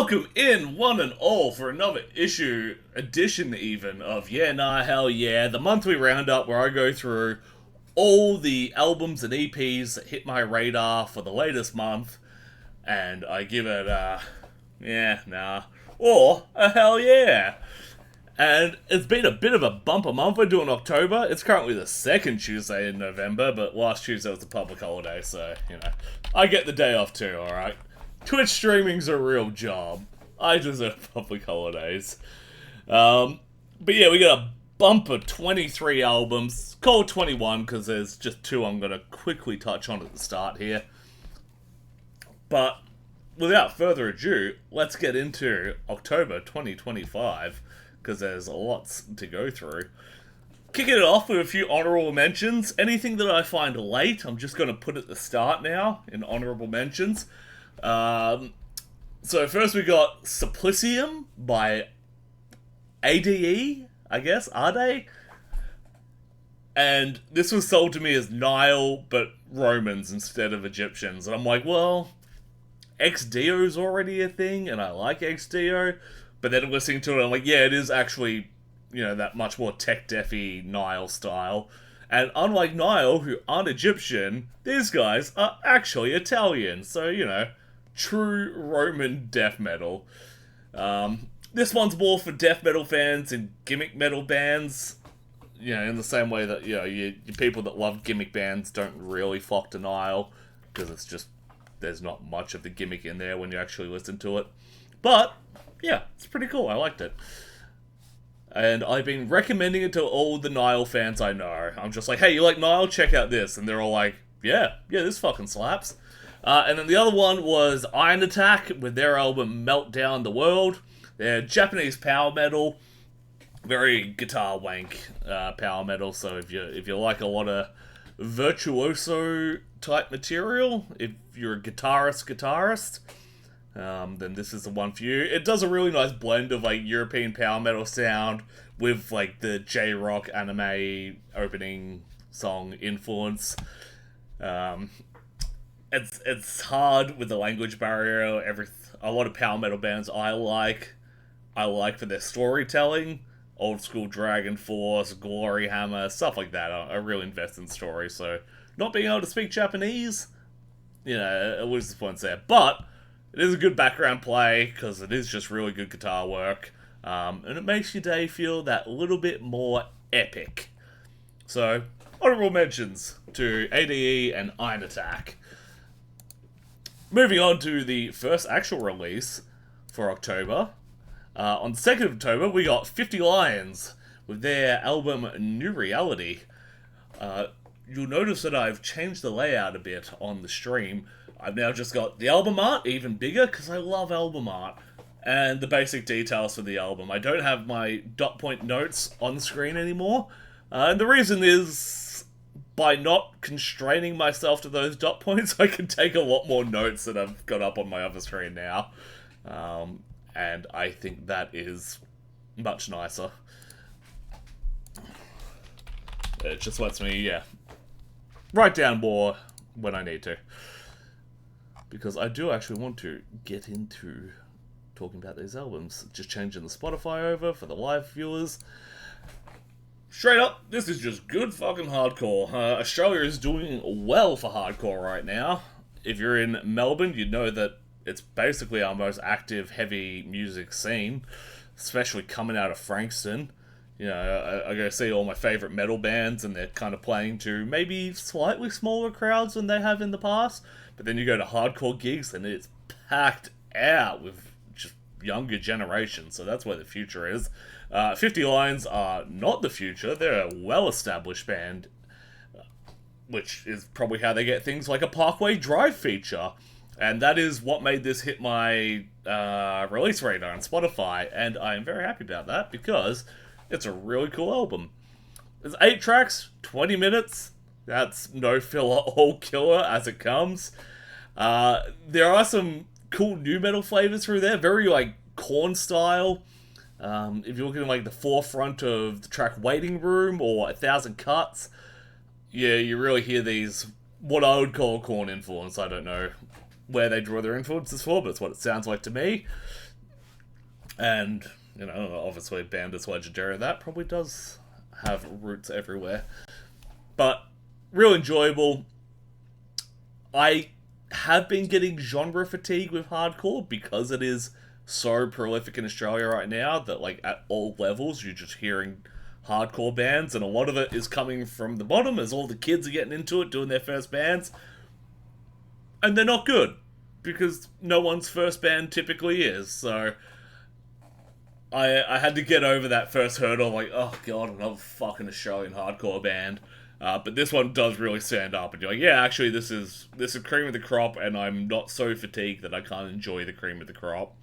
Welcome in, one and all, for another edition even, of Yeah Nah Hell Yeah, the monthly roundup where I go through all the albums and EPs that hit my radar for the latest month, and I give it a yeah, nah, or a hell yeah. And it's been a bit of a bumper month. We're doing October. It's currently the second Tuesday in November, but last Tuesday was a public holiday, so, I get the day off too, alright? Twitch streaming's a real job. I deserve public holidays. But yeah, we got a bumper 23 albums. Call it 21, because there's just two I'm going to quickly touch on at the start here. But without further ado, let's get into October 2025, because there's lots to go through. Kicking it off with a few honorable mentions. Anything that I find late, I'm just going to put at the start now in honorable mentions. So first we got Simplicium by ADE, I guess, Ade? And this was sold to me as Nile, but Romans instead of Egyptians. And I'm like, well, XDO's already a thing, and I like XDO. But then listening to it, I'm like, yeah, it is actually, that much more tech-defy Nile style. And unlike Nile, who aren't Egyptian, these guys are actually Italian. So, true Roman death metal. This one's more for death metal fans and gimmick metal bands. In the same way that, you people that love gimmick bands don't really flock to Nile, because it's just, there's not much of the gimmick in there when you actually listen to it. But yeah, it's pretty cool. I liked it. And I've been recommending it to all the Nile fans I know. I'm just like, hey, you like Nile? Check out this. And they're all like, yeah, this fucking slaps. And then the other one was Iron Attack with their album Meltdown the World. They're Japanese power metal. Very guitar wank power metal. So if you like a lot of virtuoso type material, if you're a guitarist, then this is the one for you. It does a really nice blend of European power metal sound with the J-rock anime opening song influence. It's hard with the language barrier. A lot of power metal bands I like for their storytelling. Old school Dragon Force, Glory Hammer, stuff like that. I really invest in story, so not being able to speak Japanese, it loses points there. But it is a good background play, because it is just really good guitar work. And it makes your day feel that little bit more epic. So, honorable mentions to ADE and Iron Attack. Moving on to the first actual release for October. On the 2nd of October, we got 50 Lions with their album New Reality. You'll notice that I've changed the layout a bit on the stream. I've now just got the album art even bigger, because I love album art, and the basic details for the album. I don't have my dot point notes on the screen anymore, and the reason is, by not constraining myself to those dot points, I can take a lot more notes that I've got up on my other screen now, and I think that is much nicer. It just lets me, write down more when I need to. Because I do actually want to get into talking about these albums. Just changing the Spotify over for the live viewers. Straight up, this is just good fucking hardcore. Australia is doing well for hardcore right now. If you're in Melbourne, you know that it's basically our most active heavy music scene. Especially coming out of Frankston. I go see all my favourite metal bands, and they're kind of playing to maybe slightly smaller crowds than they have in the past. But then you go to hardcore gigs, and it's packed out with just younger generations. So that's where the future is. 50 Lions are not the future. They're a well-established band, which is probably how they get things like a Parkway Drive feature. And that is what made this hit my release radar on Spotify. And I am very happy about that, because it's a really cool album. There's 8 tracks, 20 minutes. That's no filler, all killer as it comes. There are some cool new metal flavors through there, very Korn style. If you're looking at the forefront of the track Waiting Room or 1,000 Cuts, yeah, you really hear these, what I would call Korn influence. I don't know where they draw their influences for, but it's what it sounds like to me. And, you know, obviously a band as legendary, that probably does have roots everywhere. But, real enjoyable. I have been getting genre fatigue with hardcore because it is so prolific in Australia right now that, like, at all levels, you're just hearing hardcore bands, and a lot of it is coming from the bottom as all the kids are getting into it, doing their first bands, and they're not good because no one's first band typically is. So I had to get over that first hurdle, like, oh god, another fucking Australian hardcore band. But this one does really stand up, and you're like, yeah, actually, this is cream of the crop, and I'm not so fatigued that I can't enjoy the cream of the crop.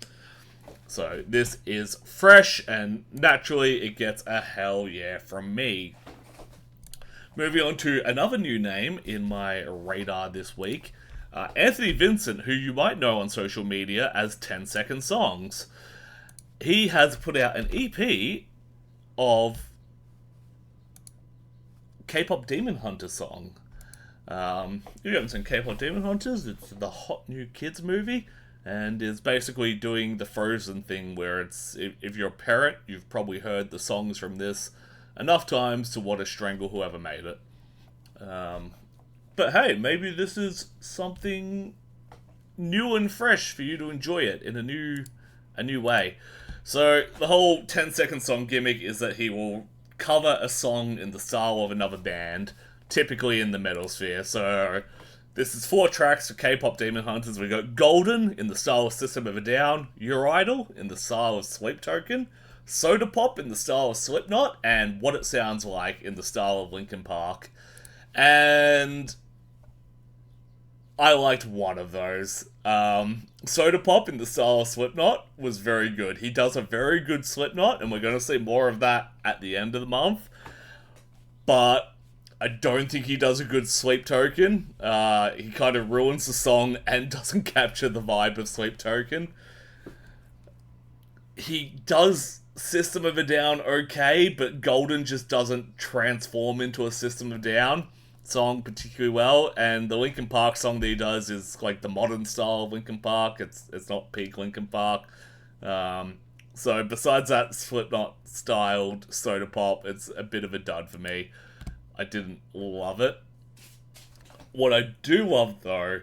So this is fresh, and naturally, it gets a hell yeah from me. Moving on to another new name in my radar this week, Anthony Vincent, who you might know on social media as 10 Second Songs. He has put out an EP of K-pop Demon Hunter song. You haven't seen K-pop Demon Hunters? It's the hot new kids movie, and is basically doing the Frozen thing where it's, if you're a parent, you've probably heard the songs from this enough times to want to strangle whoever made it. But hey, maybe this is something new and fresh for you to enjoy it in a new way. So the whole 10-second song gimmick is that he will cover a song in the style of another band, typically in the metal sphere. So this is 4 tracks for K-pop Demon Hunters. We got Golden in the style of System of a Down, Your Idol in the style of Sleep Token, Soda Pop in the style of Slipknot, and What It Sounds Like in the style of Linkin Park. And I liked one of those. Soda Pop in the style of Slipknot was very good. He does a very good Slipknot, and we're going to see more of that at the end of the month. But I don't think he does a good Sleep Token. He kind of ruins the song and doesn't capture the vibe of Sleep Token. He does System of a Down okay, but Golden just doesn't transform into a System of a Down song particularly well, and the Linkin Park song that he does is like the modern style of Linkin Park. It's not peak Linkin Park. So besides that Slipknot styled Soda Pop, it's a bit of a dud for me. I didn't love it. What I do love though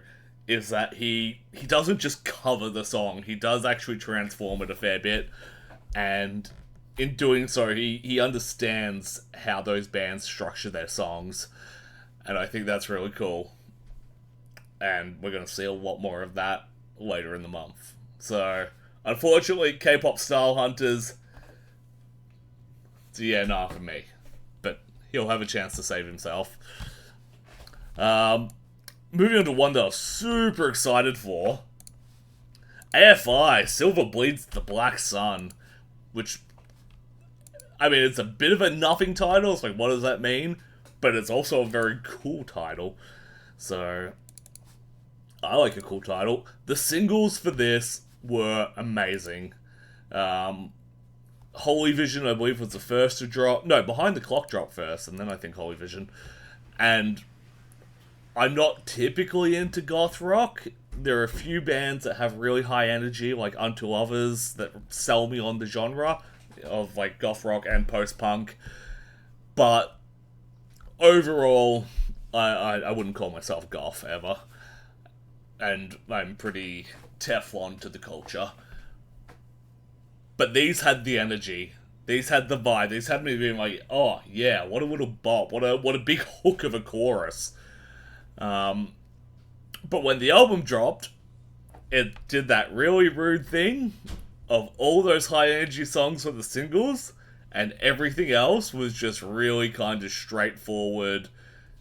is that he doesn't just cover the song, he does actually transform it a fair bit, and in doing so he understands how those bands structure their songs. And I think that's really cool. And we're going to see a lot more of that later in the month. So, unfortunately, K-pop Style Hunters, it's a yeah, nah for me. But he'll have a chance to save himself. Moving on to one that I was super excited for. AFI, Silver Bleeds the Black Sun. Which, I mean, it's a bit of a nothing title. It's like, what does that mean? But it's also a very cool title. So, I like a cool title. The singles for this were amazing. Holy Vision, I believe, was the first to drop. No, Behind the Clock dropped first, and then I think Holy Vision. And I'm not typically into goth rock. There are a few bands that have really high energy, like Unto Lovers, that sell me on the genre of like goth rock and post-punk. But overall, I wouldn't call myself goth ever. And I'm pretty Teflon to the culture. But these had the energy. These had the vibe. These had me being like, oh yeah, what a little bop. What a big hook of a chorus. But when the album dropped, it did that really rude thing of all those high energy songs were the singles, and everything else was just really kind of straightforward,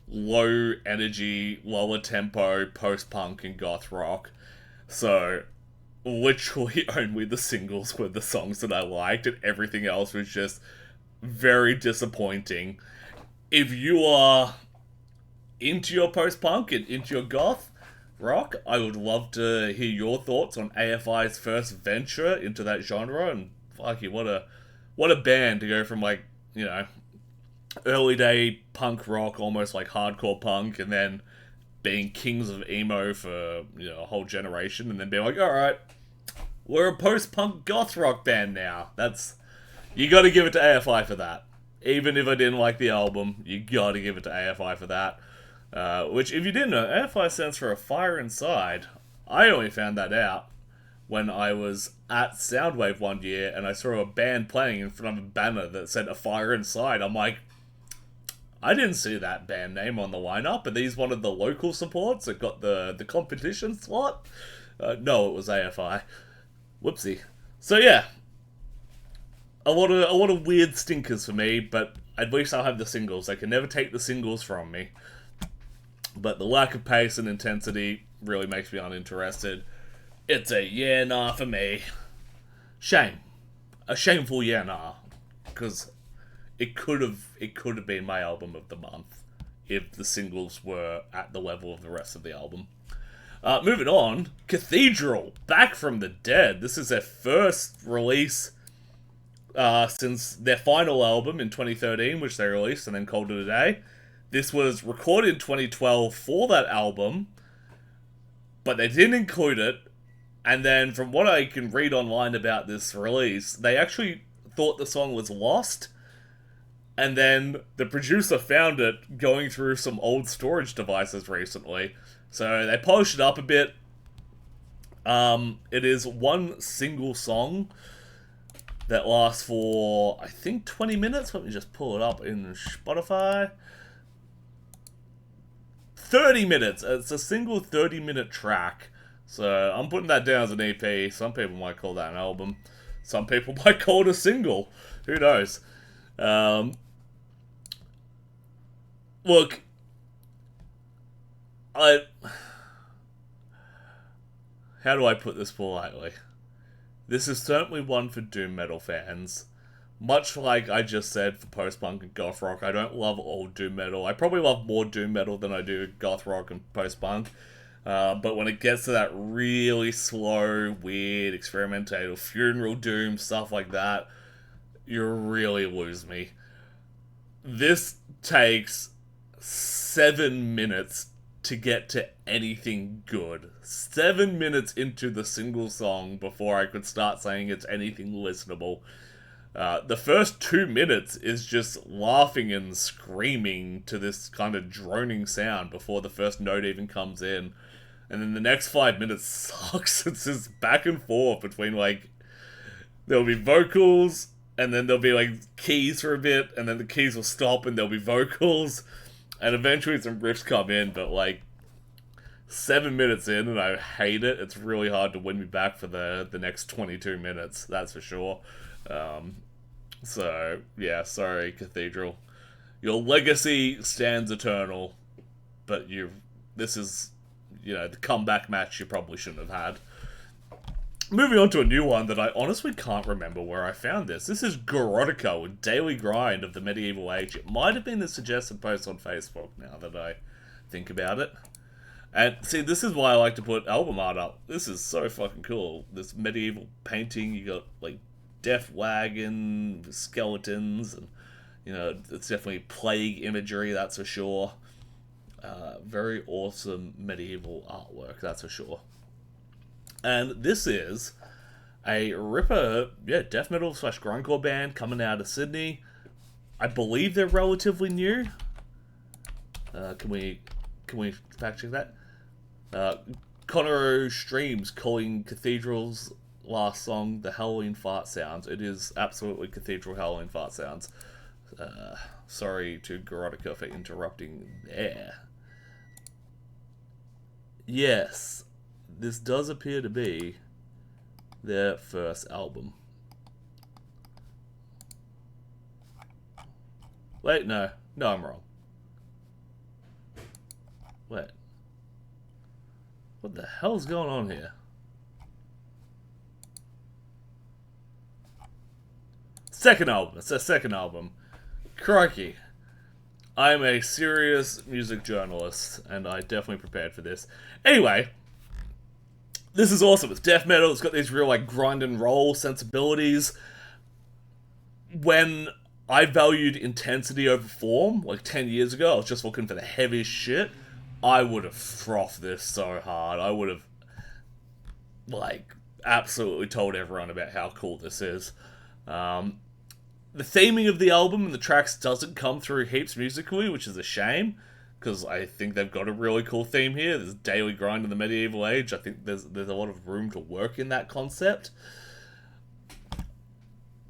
low energy, lower tempo, post-punk and goth rock. So, literally only the singles were the songs that I liked, and everything else was just very disappointing. If you are into your post-punk and into your goth rock, I would love to hear your thoughts on AFI's first venture into that genre, and fuck you, what a band to go from, like, you know, early day punk rock, almost like hardcore punk, and then being kings of emo for, you know, a whole generation, and then being like, alright, We're a post-punk goth rock band now. You gotta give it to AFI for that. Even if I didn't like the album, you gotta give it to AFI for that. Which, if you didn't know, AFI stands for A Fire Inside. I only found that out when I was at Soundwave one year and I saw a band playing in front of a banner that said A Fire Inside. I'm like, I didn't see that band name on the lineup. Are these one of the local supports that got the competition slot? No, it was AFI. Whoopsie. So yeah, a lot of weird stinkers for me, but at least I'll have the singles. They can never take the singles from me. But the lack of pace and intensity really makes me uninterested. It's a yeah nah for me. Shame. A shameful yeah nah. Because it could have been my album of the month if the singles were at the level of the rest of the album. Moving on, Cathedral, back from the dead. This is their first release since their final album in 2013, which they released and then called it a day. This was recorded in 2012 for that album, but they didn't include it. And then from what I can read online about this release, they actually thought the song was lost. And then the producer found it going through some old storage devices recently. So they polished it up a bit. It is one single song that lasts for, I think, 20 minutes. Let me just pull it up in Spotify. 30 minutes. It's a single 30-minute track. So I'm putting that down as an EP. Some people might call that an album. Some people might call it a single. Who knows? Look, how do I put this politely? This is certainly one for doom metal fans. Much like I just said for post-punk and goth rock, I don't love all doom metal. I probably love more doom metal than I do goth rock and post-punk. But when it gets to that really slow, weird, experimental, funeral doom, stuff like that, you really lose me. This takes 7 minutes to get to anything good. 7 minutes into the single song before I could start saying it's anything listenable. The first 2 minutes is just laughing and screaming to this kind of droning sound before the first note even comes in. And then the next 5 minutes sucks. It's just back and forth between, like, there'll be vocals, and then there'll be, like, keys for a bit, and then the keys will stop and there'll be vocals, and eventually some riffs come in, but, like, 7 minutes in and I hate it. It's really hard to win me back for the next 22 minutes, that's for sure. So, yeah, sorry, Cathedral. Your legacy stands eternal, but this is, the comeback match you probably shouldn't have had. Moving on to a new one that I honestly can't remember where I found this. This is Gorotica with Daily Grind of the Medieval Age. It might have been a suggested post on Facebook now that I think about it. And see, this is why I like to put album art up. This is so fucking cool. This medieval painting, you got, like, death wagon, skeletons, and, it's definitely plague imagery, that's for sure. Very awesome medieval artwork, that's for sure. And this is a ripper, death metal / grindcore band coming out of Sydney. I believe they're relatively new. Can we fact check that? Conoro Streams calling Cathedral's last song the Halloween Fart Sounds. It is absolutely Cathedral Halloween Fart Sounds. Sorry to Gorotica for interrupting there. Yes, this does appear to be their first album. Wait, no, I'm wrong. Wait. What the hell's going on here? Second album. It's their second album. Crikey. I'm a serious music journalist, and I definitely prepared for this. Anyway, this is awesome. It's death metal. It's got these real, like, grind and roll sensibilities. When I valued intensity over form, like 10 years ago, I was just looking for the heaviest shit. I would have frothed this so hard. I would have, like, absolutely told everyone about how cool this is. The theming of the album and the tracks doesn't come through heaps musically, which is a shame, because I think they've got a really cool theme here. There's daily grind in the medieval age. I think there's a lot of room to work in that concept.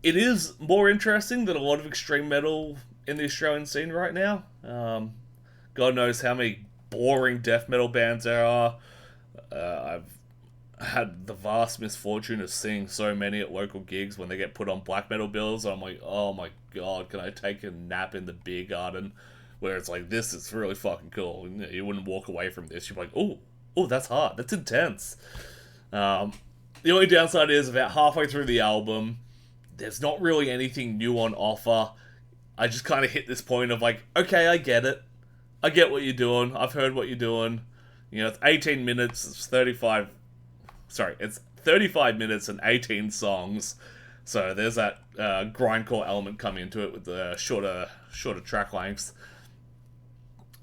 It is more interesting than a lot of extreme metal in the Australian scene right now. God knows how many boring death metal bands there are. I've had the vast misfortune of seeing so many at local gigs when they get put on black metal bills. I'm like, oh my god, can I take a nap in the beer garden? Where it's like, this is really fucking cool. You wouldn't walk away from this. You're like, oh, that's hard. That's intense. The only downside is about halfway through the album, there's not really anything new on offer. I just kind of hit this point of like, okay, I get it. I get what you're doing. I've heard what you're doing. It's 18 minutes. It's 35 minutes and 18 songs. So there's that grindcore element coming into it with the shorter track lengths.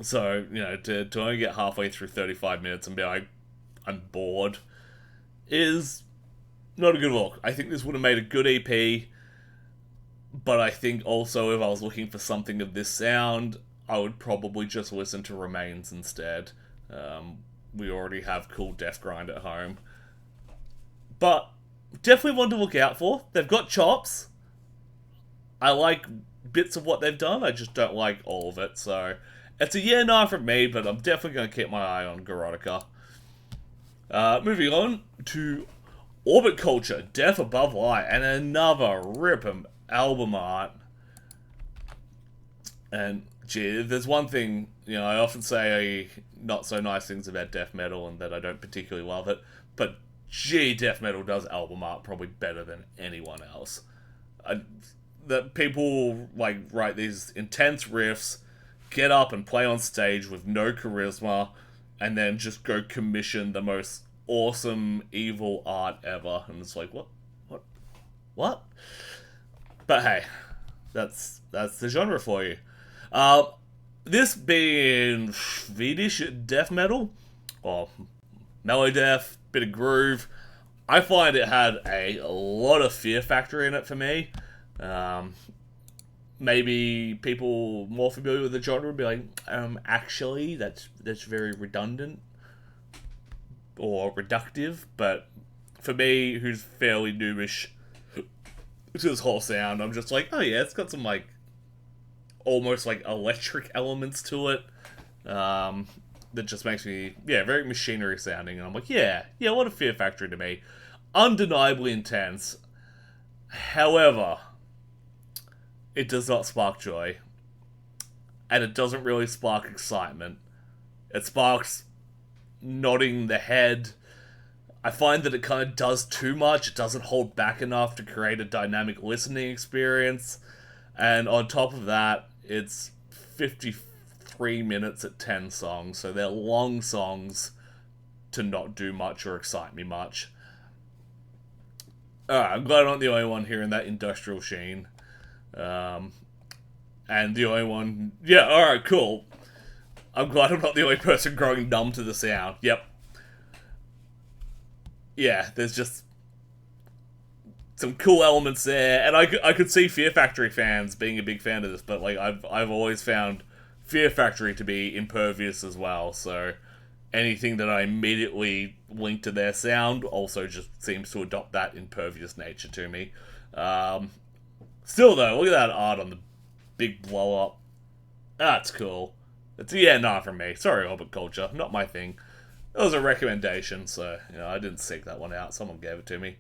So, to only get halfway through 35 minutes and be like, I'm bored, is not a good look. I think this would have made a good EP, but I think also if I was looking for something of this sound, I would probably just listen to Remains instead. We already have cool death grind at home. But definitely one to look out for. They've got chops. I like bits of what they've done. I just don't like all of it. So it's a no from me, but I'm definitely going to keep my eye on Gorotica. Moving on to Orbit Culture, Death Above Light, and another rip'em album art. And gee, if there's one thing, I often say not so nice things about death metal and that I don't particularly love it, but gee, death metal does album art probably better than anyone else. That people write these intense riffs, get up and play on stage with no charisma, and then just go commission the most awesome evil art ever. And it's like, what? But hey, that's the genre for you. This being Swedish death metal, or mellow death, bit of groove, I find it had a lot of fear factor in it for me. Maybe people more familiar with the genre would be like, actually, that's very redundant or reductive, but for me, who's fairly noobish to this whole sound, I'm just like, oh yeah, it's got some almost electric elements to it, that just makes me, very machinery sounding, and I'm like, yeah, what a fear factory to me. Undeniably intense. However, it does not spark joy, and it doesn't really spark excitement. It sparks nodding the head. I find that it kind of does too much. It doesn't hold back enough to create a dynamic listening experience, and on top of that, it's 53 minutes at 10 songs, so they're long songs to not do much or excite me much. I'm glad I'm not the only one hearing that industrial sheen. And the only one... Yeah, alright, cool. I'm glad I'm not the only person growing numb to the sound. Yep. Yeah, there's just some cool elements there, and I could see Fear Factory fans being a big fan of this, but I've always found Fear Factory to be impervious as well, so anything that I immediately link to their sound also just seems to adopt that impervious nature to me. Still though, look at that art on the big blow up. That's cool. It's from me. Sorry, Orbit Culture, not my thing. It was a recommendation, so I didn't seek that one out. Someone gave it to me.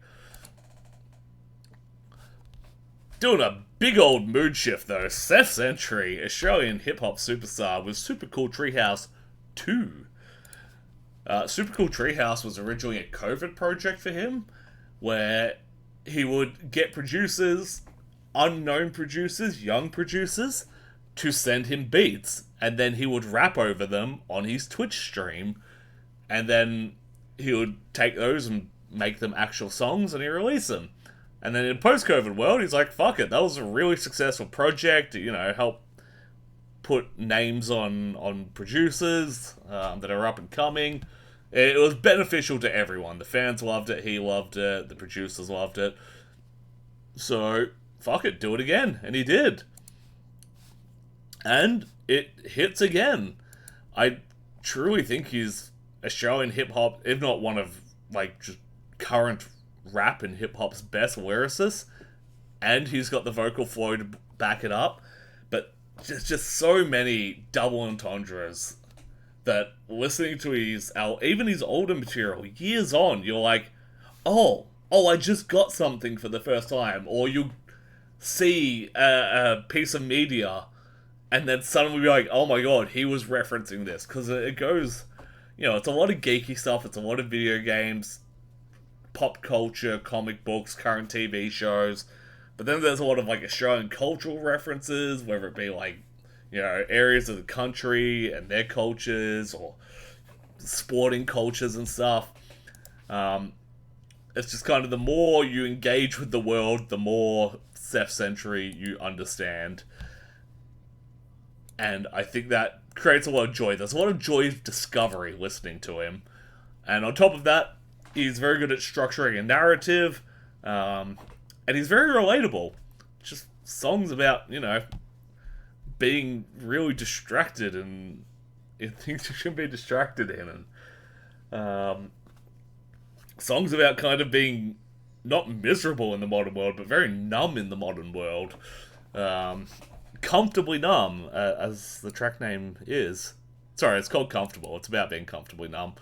Doing a big old mood shift though, Seth Sentry, Australian hip-hop superstar, with Super Cool Treehouse 2. Super Cool Treehouse was originally a COVID project for him, where he would get producers, unknown producers, young producers, to send him beats, and then he would rap over them on his Twitch stream, and then he would take those and make them actual songs, and he'd release them. And then in post-COVID world, he's like, fuck it, that was a really successful project, help put names on producers that are up and coming. It was beneficial to everyone. The fans loved it, he loved it, the producers loved it. So, fuck it, do it again. And he did. And it hits again. I truly think he's Australian hip-hop, if not one of, like, just current rap and hip-hop's best lyricists. And he's got the vocal flow to back it up. But there's just so many double entendres that listening to his, even his older material, years on, you're like, oh, I just got something for the first time. Or you see a piece of media and then suddenly be like, oh my god, he was referencing this. Because it goes, it's a lot of geeky stuff, it's a lot of video games, pop culture, comic books, current TV shows. But then there's a lot of, like, Australian cultural references, whether it be, like, areas of the country and their cultures, or sporting cultures and stuff. It's just kind of, the more you engage with the world, the more Seth Sentry you understand. And I think that creates a lot of joy. There's a lot of joy of discovery listening to him. And on top of that, he's very good at structuring a narrative, and he's very relatable. Just songs about, being really distracted and things you shouldn't be distracted in. And songs about kind of being not miserable in the modern world, but very numb in the modern world. Comfortably Numb, as the track name is. Sorry, it's called Comfortable. It's about being comfortably numb.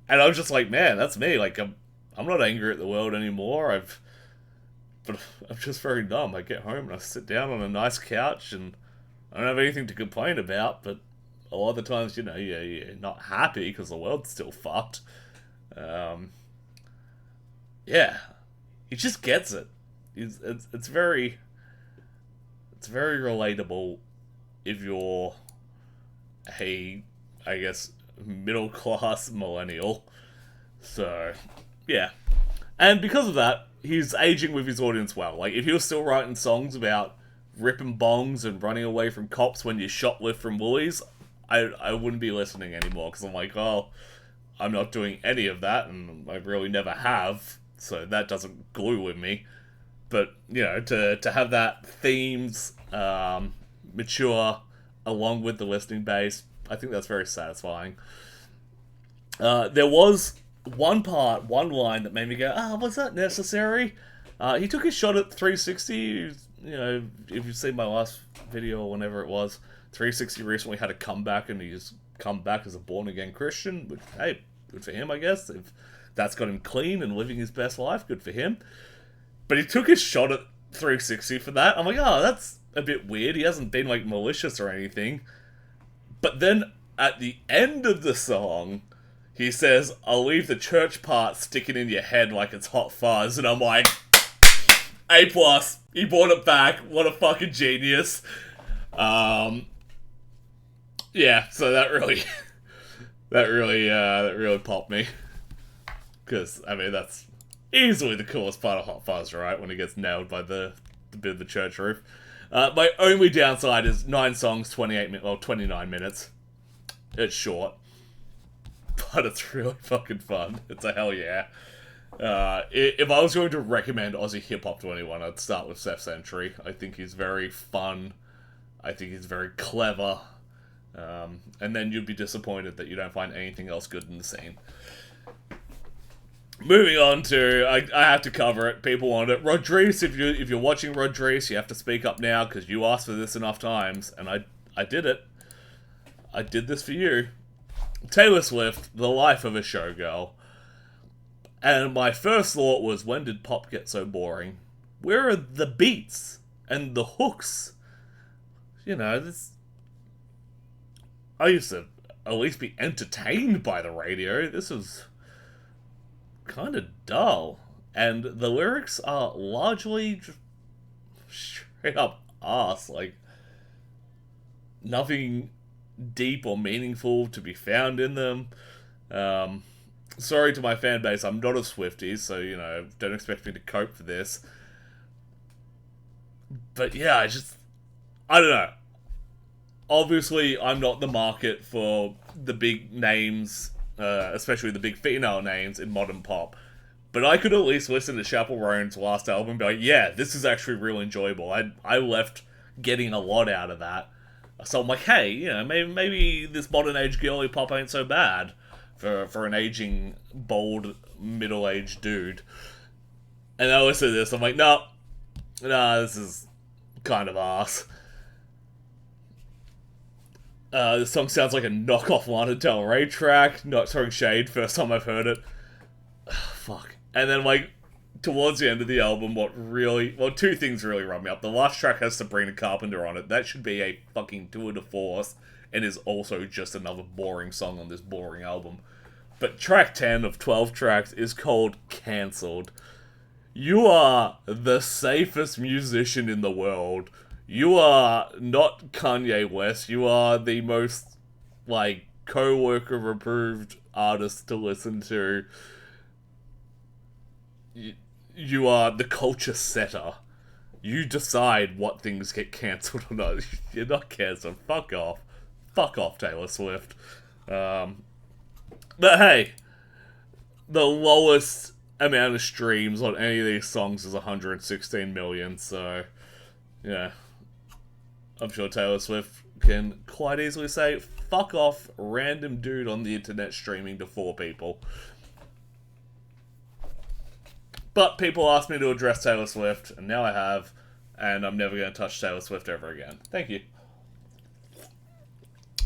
And I was just like, man, that's me. Like, I'm not angry at the world anymore. But I'm just very numb. I get home and I sit down on a nice couch and I don't have anything to complain about, but a lot of the times, you're not happy because the world's still fucked. Yeah. He just gets it. It's very relatable if you're a, I guess, middle-class millennial. So, yeah. And because of that, he's aging with his audience well. Like, if he was still writing songs about ripping bongs and running away from cops when you shoplift from Woolies, I wouldn't be listening anymore, because I'm like, oh, I'm not doing any of that, and I really never have, so that doesn't glue with me. But, to have that themes mature along with the listening base, I think that's very satisfying. There was one line that made me go, was that necessary? He took his shot at 360. If you've seen my last video or whenever it was, 360 recently had a comeback, and he's come back as a born-again Christian, which, hey, good for him, I guess. If that's got him clean and living his best life, good for him. But he took his shot at 360 for that. I'm like, that's a bit weird. He hasn't been, like, malicious or anything. But then, at the end of the song, he says, I'll leave the church part sticking in your head like it's hot fuzz. And I'm like, A+. He brought it back. What a fucking genius. Yeah, so that really... that really popped me. Because, that's easily the coolest part of Hot Fuzz, right? When he gets nailed by the bit of the church roof. My only downside is 9 songs, 29 minutes. It's short. But it's really fucking fun. It's a hell yeah. If I was going to recommend Aussie hip-hop to anyone, I'd start with Seth Sentry. I think he's very fun. I think he's very clever. And then you'd be disappointed that you don't find anything else good in the scene. Moving on to, I have to cover it, people want it. Rodriguez, if you're watching Rodriguez, you have to speak up now, because you asked for this enough times, and I did it. I did this for you. Taylor Swift, The Life of a Showgirl. And my first thought was, when did pop get so boring? Where are the beats and the hooks? This... I used to at least be entertained by the radio. This was kind of dull. And the lyrics are largely just straight up arse. Like, nothing deep or meaningful to be found in them. Sorry to my fan base, I'm not a Swiftie, so, don't expect me to cope for this. But yeah, I don't know. Obviously, I'm not the market for the big names especially the big female names in modern pop. But I could at least listen to Chappell Roan's last album and be like, yeah, this is actually really enjoyable. I left getting a lot out of that. So I'm like, hey, you know, maybe this modern age girly pop ain't so bad for an aging, bold, middle-aged dude. And I listen to this, I'm like, no, this is kind of arse. This song sounds like a knockoff Lana Del Rey track. Not throwing shade, first time I've heard it. Fuck. And then, like, towards the end of the album, two things really run me up. The last track has Sabrina Carpenter on it. That should be a fucking tour de force, and is also just another boring song on this boring album. But track 10 of 12 tracks is called Cancelled. You are the safest musician in the world. You are not Kanye West. You are the most, like, co-worker approved artist to listen to. You are the culture setter. You decide what things get cancelled or not. You're not cancelled. Fuck off. Fuck off, Taylor Swift. But hey, the lowest amount of streams on any of these songs is 116 million, so yeah. I'm sure Taylor Swift can quite easily say, fuck off, random dude on the internet streaming to 4 people. But people asked me to address Taylor Swift, and now I have, and I'm never going to touch Taylor Swift ever again. Thank you.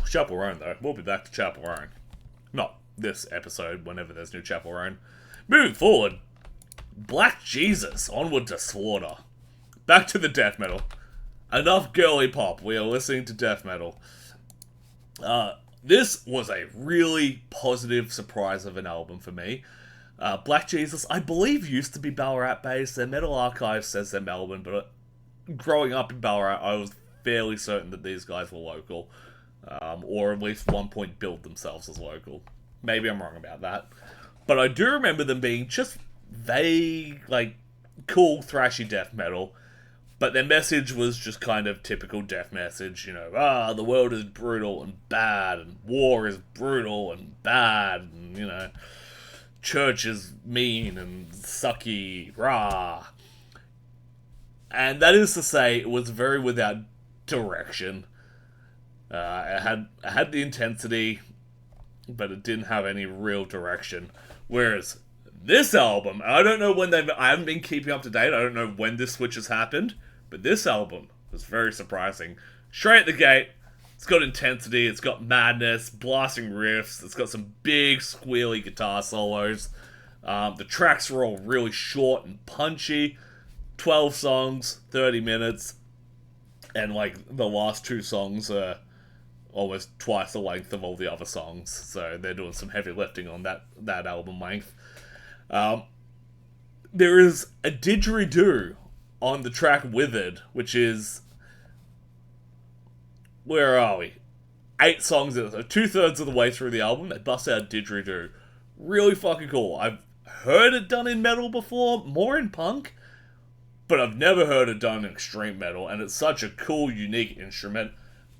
Chappell Roan, though. We'll be back to Chappell Roan. Not this episode, whenever there's new Chappell Roan. Moving forward, Black Jesus, Onward to Slaughter. Back to the death metal. Enough girly pop. We are listening to death metal. This was a really positive surprise of an album for me. Black Jesus, I believe, used to be Ballarat-based. Their Metal Archive says they're Melbourne, but growing up in Ballarat, I was fairly certain that these guys were local. Or at least one point billed themselves as local. Maybe I'm wrong about that. But I do remember them being just vague, like, cool, thrashy death metal. But their message was just kind of typical death message, you know, the world is brutal and bad, and war is brutal and bad, and, you know, church is mean and sucky, rah. And that is to say, it was very without direction. It had the intensity, but it didn't have any real direction. Whereas this album, I don't know when I haven't been keeping up to date, I don't know when this switch has happened, but this album was very surprising. Straight at the gate, it's got intensity, it's got madness, blasting riffs, it's got some big squealy guitar solos. The tracks are all really short and punchy. 12 songs, 30 minutes, and like the last 2 songs are almost twice the length of all the other songs, so they're doing some heavy lifting on that album length. There is a didgeridoo on the track Withered, which is... Where are we? 8 songs, so 2/3 of the way through the album, they bust out didgeridoo. Really fucking cool. I've heard it done in metal before, more in punk, but I've never heard it done in extreme metal, and it's such a cool, unique instrument.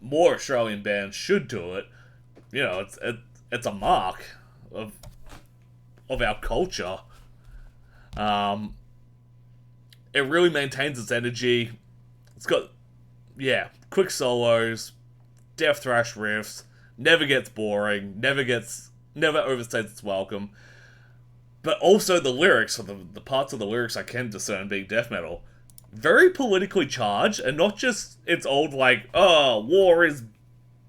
More Australian bands should do it. You know, it's a mark of our culture. It really maintains its energy. It's got, quick solos, death thrash riffs, never gets boring, never overstays its welcome. But also the lyrics, or the parts of the lyrics I can discern being death metal, very politically charged, and not just its old, like, war is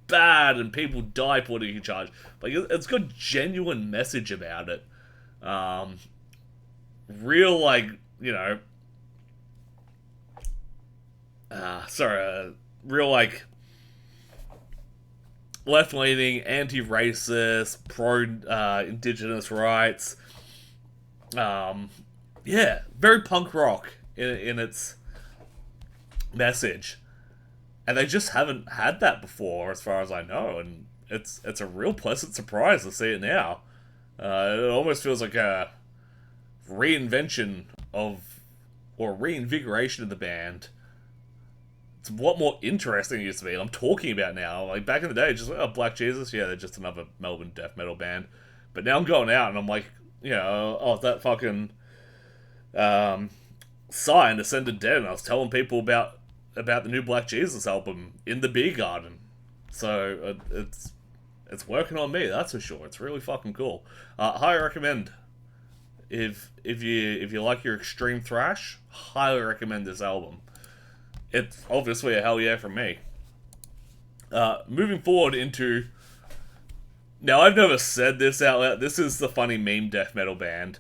bad and people die politically charged. Like, it's got genuine message about it. Real, like, you know... real, like... left-leaning, anti-racist, pro-indigenous rights. Very punk rock in its message. And they just haven't had that before, as far as I know, and it's a real pleasant surprise to see it now. It almost feels like a reinvention of, or reinvigoration of the band. It's a lot more interesting it used to be. I'm talking about now. Like, back in the day, just, Black Jesus, they're just another Melbourne death metal band. But now I'm going out and I'm like, that fucking sign Ascended Dead, and I was telling people about the new Black Jesus album in the beer garden. So it's working on me, that's for sure. It's really fucking cool. Highly recommend. If you like your extreme thrash, highly recommend this album. It's obviously a hell yeah from me. Moving forward into... Now, I've never said this out loud. This is the funny meme death metal band.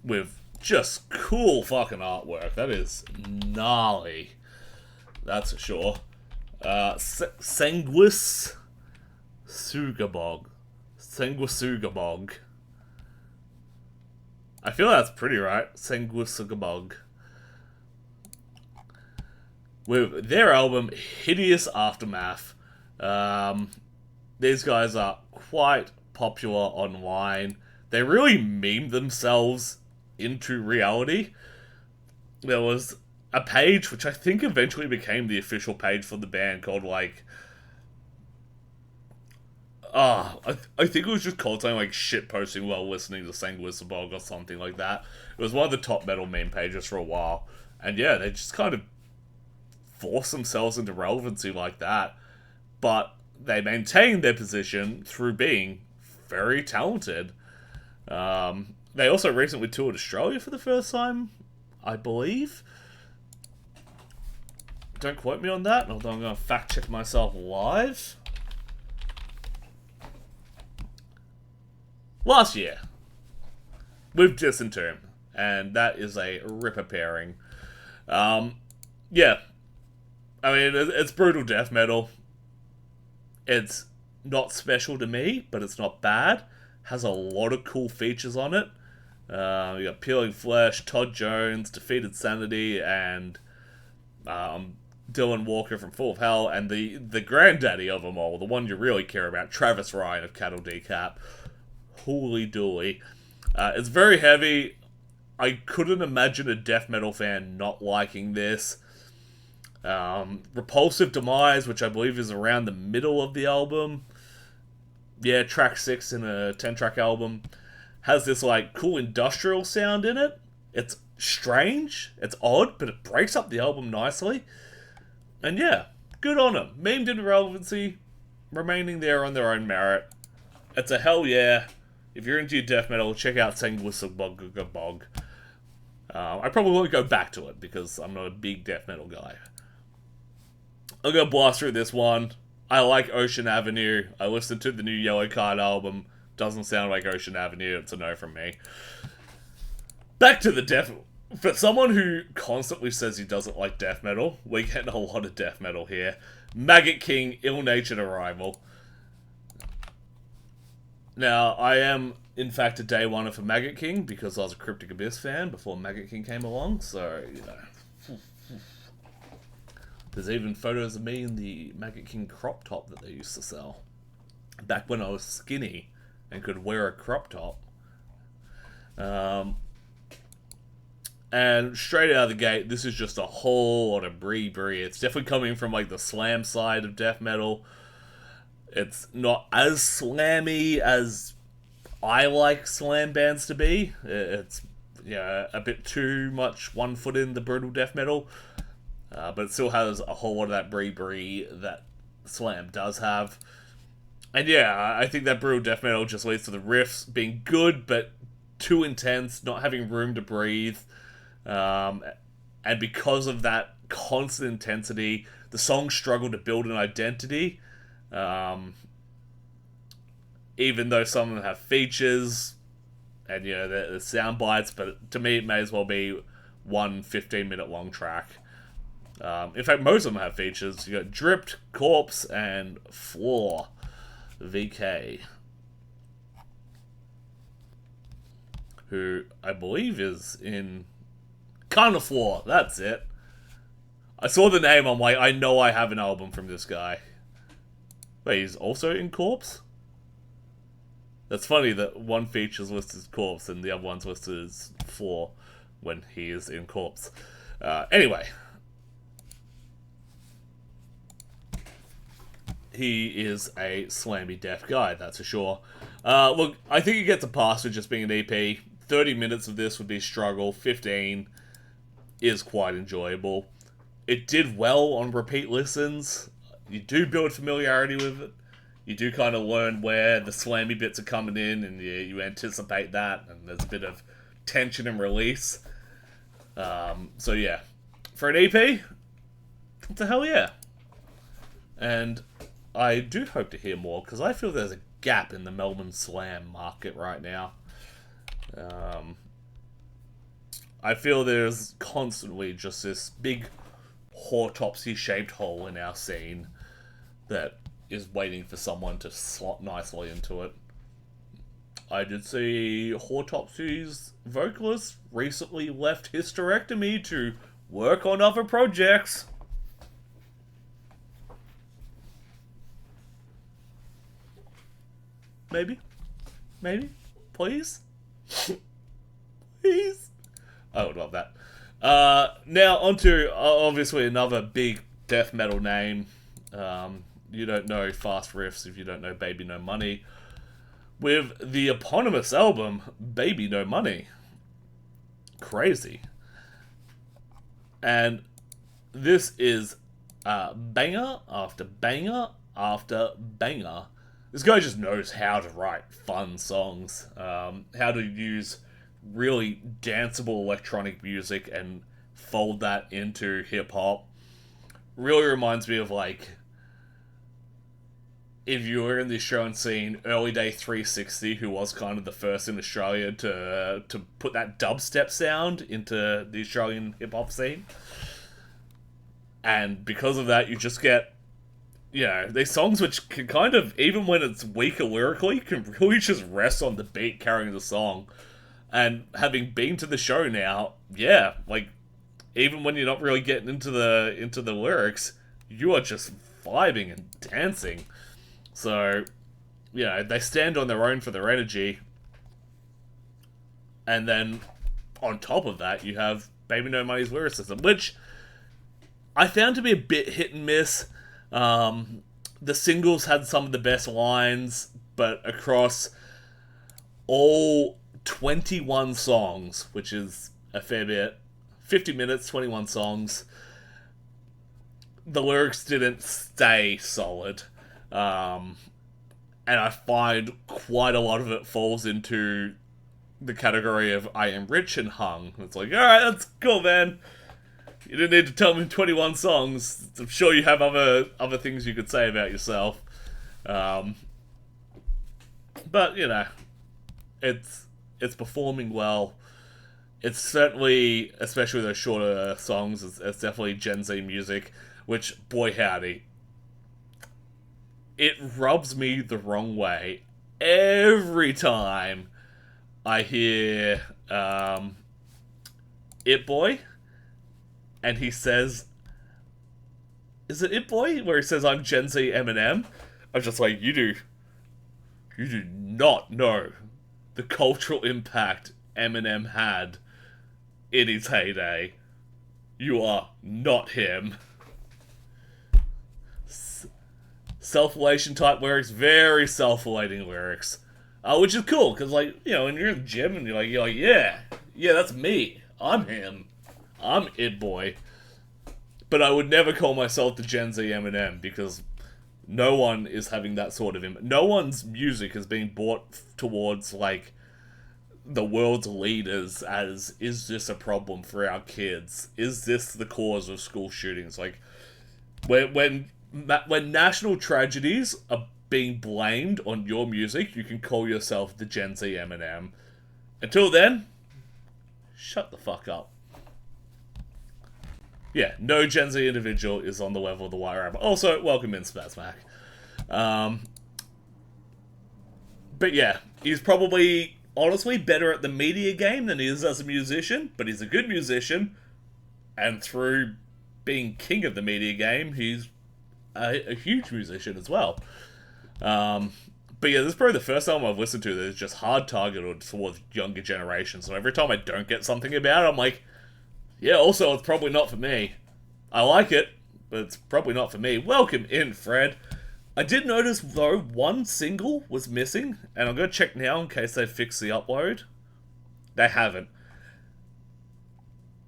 With just cool fucking artwork. That is gnarly. That's for sure. Sanguisugabogg. Sanguisugabogg. I feel that's pretty right. Sanguisugabogg. With their album, Hideous Aftermath. These guys are quite popular online. They really meme themselves into reality. There was a page, which I think eventually became the official page for the band, called like... I think it was just called something like shit posting while listening to Sanguisugabogg or something like that. It was one of the top metal meme pages for a while. And yeah, they just kind of force themselves into relevancy like that. But they maintain their position through being very talented. They also recently toured Australia for the first time, I believe. Don't quote me on that, although I'm going to fact check myself live. Last year, with Disinterm, and that is a ripper pairing. Yeah, I mean, it's brutal death metal. It's not special to me, but it's not bad. Has a lot of cool features on it. You got Peeling Flesh, Todd Jones, Defeated Sanity, and Dylan Walker from Full of Hell, and the granddaddy of them all, the one you really care about, Travis Ryan of Cattle Decap. Holy dooly. It's very heavy. I couldn't imagine a death metal fan not liking this. Repulsive Demise, which I believe is around the middle of the album. Yeah, track 6 in a 10-track album. Has this, like, cool industrial sound in it. It's strange. It's odd, but it breaks up the album nicely. And yeah, good on them. Memed into relevancy. Remaining there on their own merit. It's a hell yeah. If you're into your death metal, check out Sanguisugabogg. I probably won't go back to it, because I'm not a big death metal guy. I'm going to blast through this one. I like Ocean Avenue. I listened to the new Yellowcard album. Doesn't sound like Ocean Avenue. It's a no from me. Back to the death... For someone who constantly says he doesn't like death metal, we're getting a lot of death metal here. Maggot King, Ill-Natured Arrival. Now, I am, in fact, a day oneer for Maggot King, because I was a Cryptic Abyss fan before Maggot King came along, so, you know. There's even photos of me in the Maggot King crop top that they used to sell. Back when I was skinny and could wear a crop top. And straight out of the gate, this is just a whole lot of brie. It's definitely coming from, like, the slam side of death metal. It's not as slammy as I like slam bands to be. It's, yeah, a bit too much one foot in the brutal death metal. But it still has a whole lot of that brie that slam does have. And yeah, I think that brutal death metal just leads to the riffs being good, but too intense, not having room to breathe. And because of that constant intensity, the songs struggle to build an identity. Even though some of them have features, and you know, the sound bites, but to me it may as well be one 15-minute long track. In fact, most of them have features. You got Dripped, Corpse, and Floor VK, who I believe is in Carnivore. That's it. I saw the name, I'm like, I know I have an album from this guy. Wait, he's also in Corpse? That's funny that one feature's listed as Corpse and the other one's listed as Floor when he is in Corpse. Anyway. He is a slammy deaf guy, that's for sure. Look, I think it gets a pass for just being an EP. 30 minutes of this would be a struggle. 15 is quite enjoyable. It did well on repeat listens. You do build familiarity with it. You do kind of learn where the slammy bits are coming in, and you anticipate that, and there's a bit of tension and release. So yeah, for an EP, it's a hell yeah. And I do hope to hear more, because I feel there's a gap in the Melbourne slam market right now. I feel there's constantly just this big autopsy-shaped hole in our scene that is waiting for someone to slot nicely into it. I did see Autopsy's vocalist recently left hysterectomy to work on other projects. Maybe? Please? Please? I would love that. Now, onto, obviously, another big death metal name. You don't know Fast Riffs if you don't know Baby No Money. With the eponymous album, Baby No Money. Crazy. And this is banger after banger after banger. This guy just knows how to write fun songs. How to use really danceable electronic music and fold that into hip-hop. Really reminds me of, like, if you were in the Australian scene, early day 360, who was kind of the first in Australia to put that dubstep sound into the Australian hip-hop scene. And because of that, you just get, you know, these songs which can kind of, even when it's weaker lyrically, can really just rest on the beat carrying the song. And having been to the show now, yeah, like, even when you're not really getting into the lyrics, you are just vibing and dancing. So, you know, they stand on their own for their energy. And then, on top of that, you have Baby No Money's lyricism, which I found to be a bit hit and miss. The singles had some of the best lines, but across all 21 songs, which is a fair bit, 50 minutes, 21 songs, the lyrics didn't stay solid. And I find quite a lot of it falls into the category of I am rich and hung. It's like, alright, that's cool, man. You didn't need to tell me 21 songs. I'm sure you have other things you could say about yourself. But, you know, it's performing well. It's certainly, especially those shorter songs, it's definitely Gen Z music, which, boy howdy, it rubs me the wrong way every time I hear It Boy, and he says, is it It Boy? Where he says, I'm Gen Z Eminem. I'm just like, you do not know the cultural impact Eminem had in his heyday. You are not him. Self-elation type lyrics, very self-elating lyrics. Which is cool, because, like, you know, when you're in the gym and you're like, yeah, that's me. I'm him. I'm It Boy. But I would never call myself the Gen Z Eminem, because no one is having that sort of... No one's music is being brought towards, like, the world's leaders as, is this a problem for our kids? Is this the cause of school shootings? Like, when national tragedies are being blamed on your music, you can call yourself the Gen Z Eminem. Until then, shut the fuck up. Yeah, no Gen Z individual is on the level of the White Rabbit. Also, welcome in, Spazmac. But yeah, he's probably, honestly, better at the media game than he is as a musician, but he's a good musician, and through being king of the media game, he's a huge musician as well. But yeah, this is probably the first album I've listened to that is just hard targeted towards younger generations. So every time I don't get something about it, I'm like, yeah, also, it's probably not for me. I like it, but it's probably not for me. Welcome in, Fred. I did notice, though, one single was missing, and I'm going to check now in case they fix the upload. They haven't.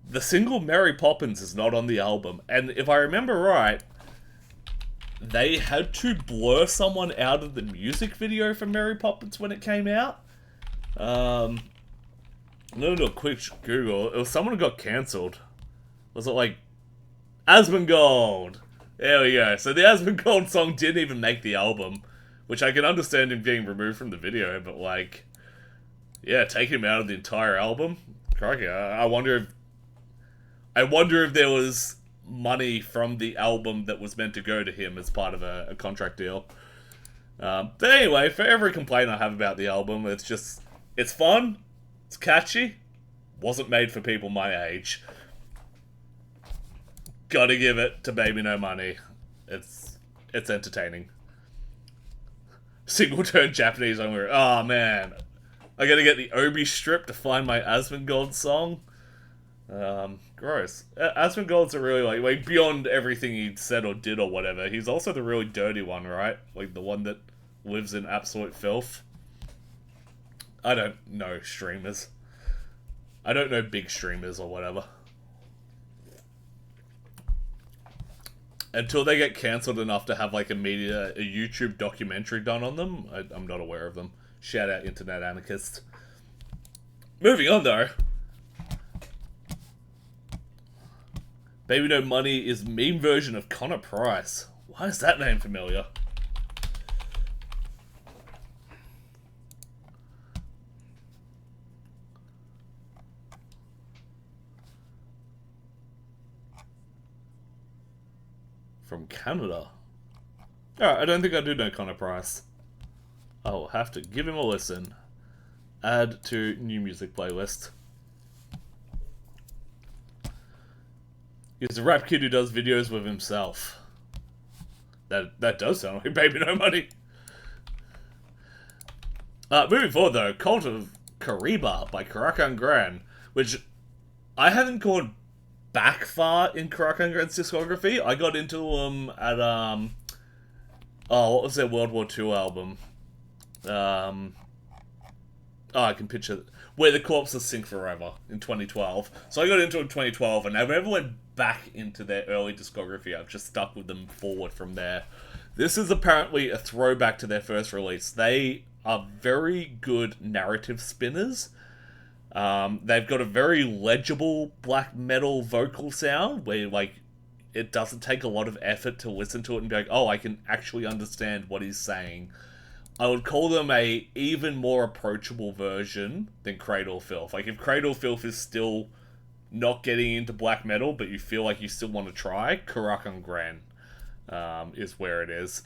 The single Mary Poppins is not on the album, and if I remember right, they had to blur someone out of the music video for Mary Poppins when it came out. I'm gonna do a quick Google. It was someone who got cancelled. Was it like Asmongold? There we go. So the Asmongold song didn't even make the album, which I can understand him being removed from the video, but like, yeah, take him out of the entire album. Crikey, I wonder if there was money from the album that was meant to go to him as part of a contract deal. But anyway, for every complaint I have about the album, it's fun, it's catchy, wasn't made for people my age. Gotta give it to bbno Money. It's entertaining. Single turn Japanese song. Oh man, I gotta get the Obi strip to find my Asmongold song. Gross. Asmongold's a really like beyond everything he said or did or whatever. He's also the really dirty one, right? Like the one that lives in absolute filth. I don't know streamers. I don't know big streamers or whatever. Until they get cancelled enough to have like a YouTube documentary done on them, I'm not aware of them. Shout out Internet Anarchist. Moving on though. bbno Money is meme version of Connor Price. Why is that name familiar? From Canada. Alright, I don't think I do know Connor Price. I'll have to give him a listen. Add to new music playlist. He's a rap kid who does videos with himself. That does sound like bbno Money. Moving forward though, Cult of Kariba by Carach Angren, which I haven't gone back far in Carach Angren's discography. I got into them at what was their World War II album? I can picture it. Where the Corpses Sink Forever in 2012. So I got into it in 2012, and I never went back into their early discography. I've just stuck with them forward from there. This is apparently a throwback to their first release. They are very good narrative spinners. They've got a very legible black metal vocal sound where like it doesn't take a lot of effort to listen to it and be like, oh, I can actually understand what he's saying. I would call them a even more approachable version than Cradle Filth. Like if Cradle Filth is still not getting into black metal, but you feel like you still want to try, Carach Angren is where it is.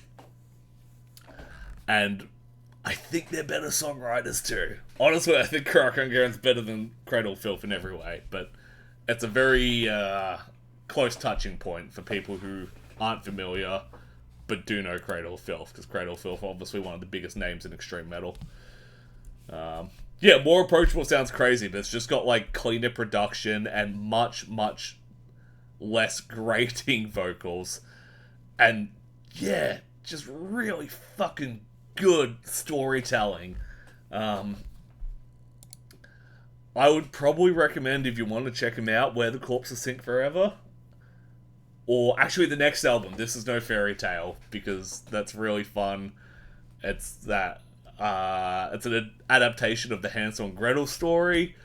And I think they're better songwriters too. Honestly, I think Carach Angren's better than Cradle Filth in every way, but it's a very close touching point for people who aren't familiar but do know Cradle Filth, because Cradle Filth obviously one of the biggest names in extreme metal. Yeah, more approachable sounds crazy, but it's just got like cleaner production and much, much less grating vocals. And yeah, just really fucking good storytelling. I would probably recommend, if you want to check them out, Where the Corpses Sink Forever. Or actually the next album, This Is No Fairy Tale, because that's really fun. It's an adaptation of the Hansel and Gretel story.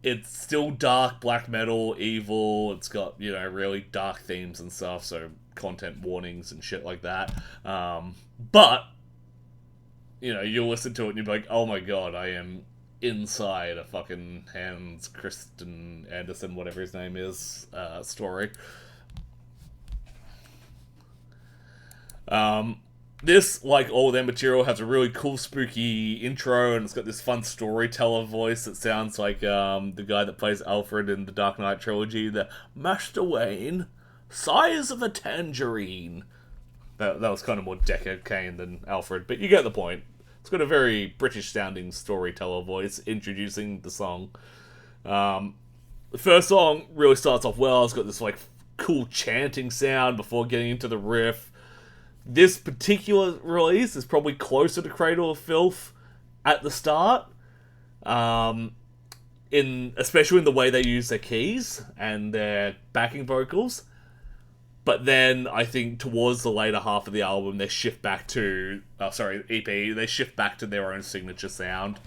It's still dark, black metal, evil. It's got, really dark themes and stuff, so content warnings and shit like that. But, you'll listen to it and you'll be like, oh my god, I am inside a fucking Hans Christian Andersen, whatever his name is, story. This, like all their material, has a really cool, spooky intro, and it's got this fun storyteller voice that sounds like the guy that plays Alfred in the Dark Knight trilogy, the Master Wayne, size of a tangerine. That was kind of more Deckard Cain than Alfred, but you get the point. It's got a very British-sounding storyteller voice introducing the song. The first song really starts off well. It's got this like cool chanting sound before getting into the riff. This particular release is probably closer to Cradle of Filth at the start, especially in the way they use their keys and their backing vocals. But then I think towards the later half of the album, they shift back to EP. They shift back to their own signature sound.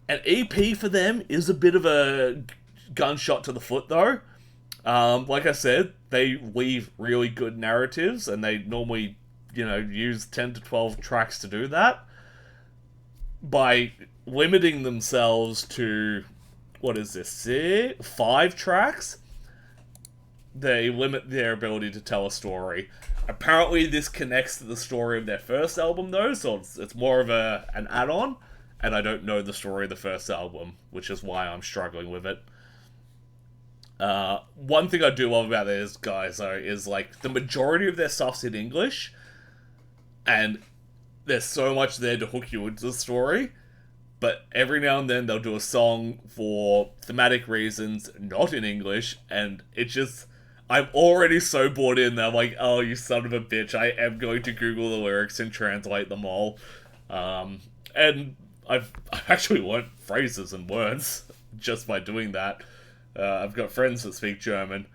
An EP for them is a bit of a gunshot to the foot, though. Like I said, they weave really good narratives, and they normally, use 10 to 12 tracks to do that. By limiting themselves to, 5 tracks, they limit their ability to tell a story. Apparently, this connects to the story of their first album, though, so it's more of an add-on, and I don't know the story of the first album, which is why I'm struggling with it. One thing I do love about these guys, though, is, the majority of their stuff's in English, and there's so much there to hook you into the story, but every now and then they'll do a song for thematic reasons, not in English, and it just... I'm already so bored in that I'm like, oh, you son of a bitch, I am going to Google the lyrics and translate them all. And I've actually learnt phrases and words just by doing that. I've got friends that speak German,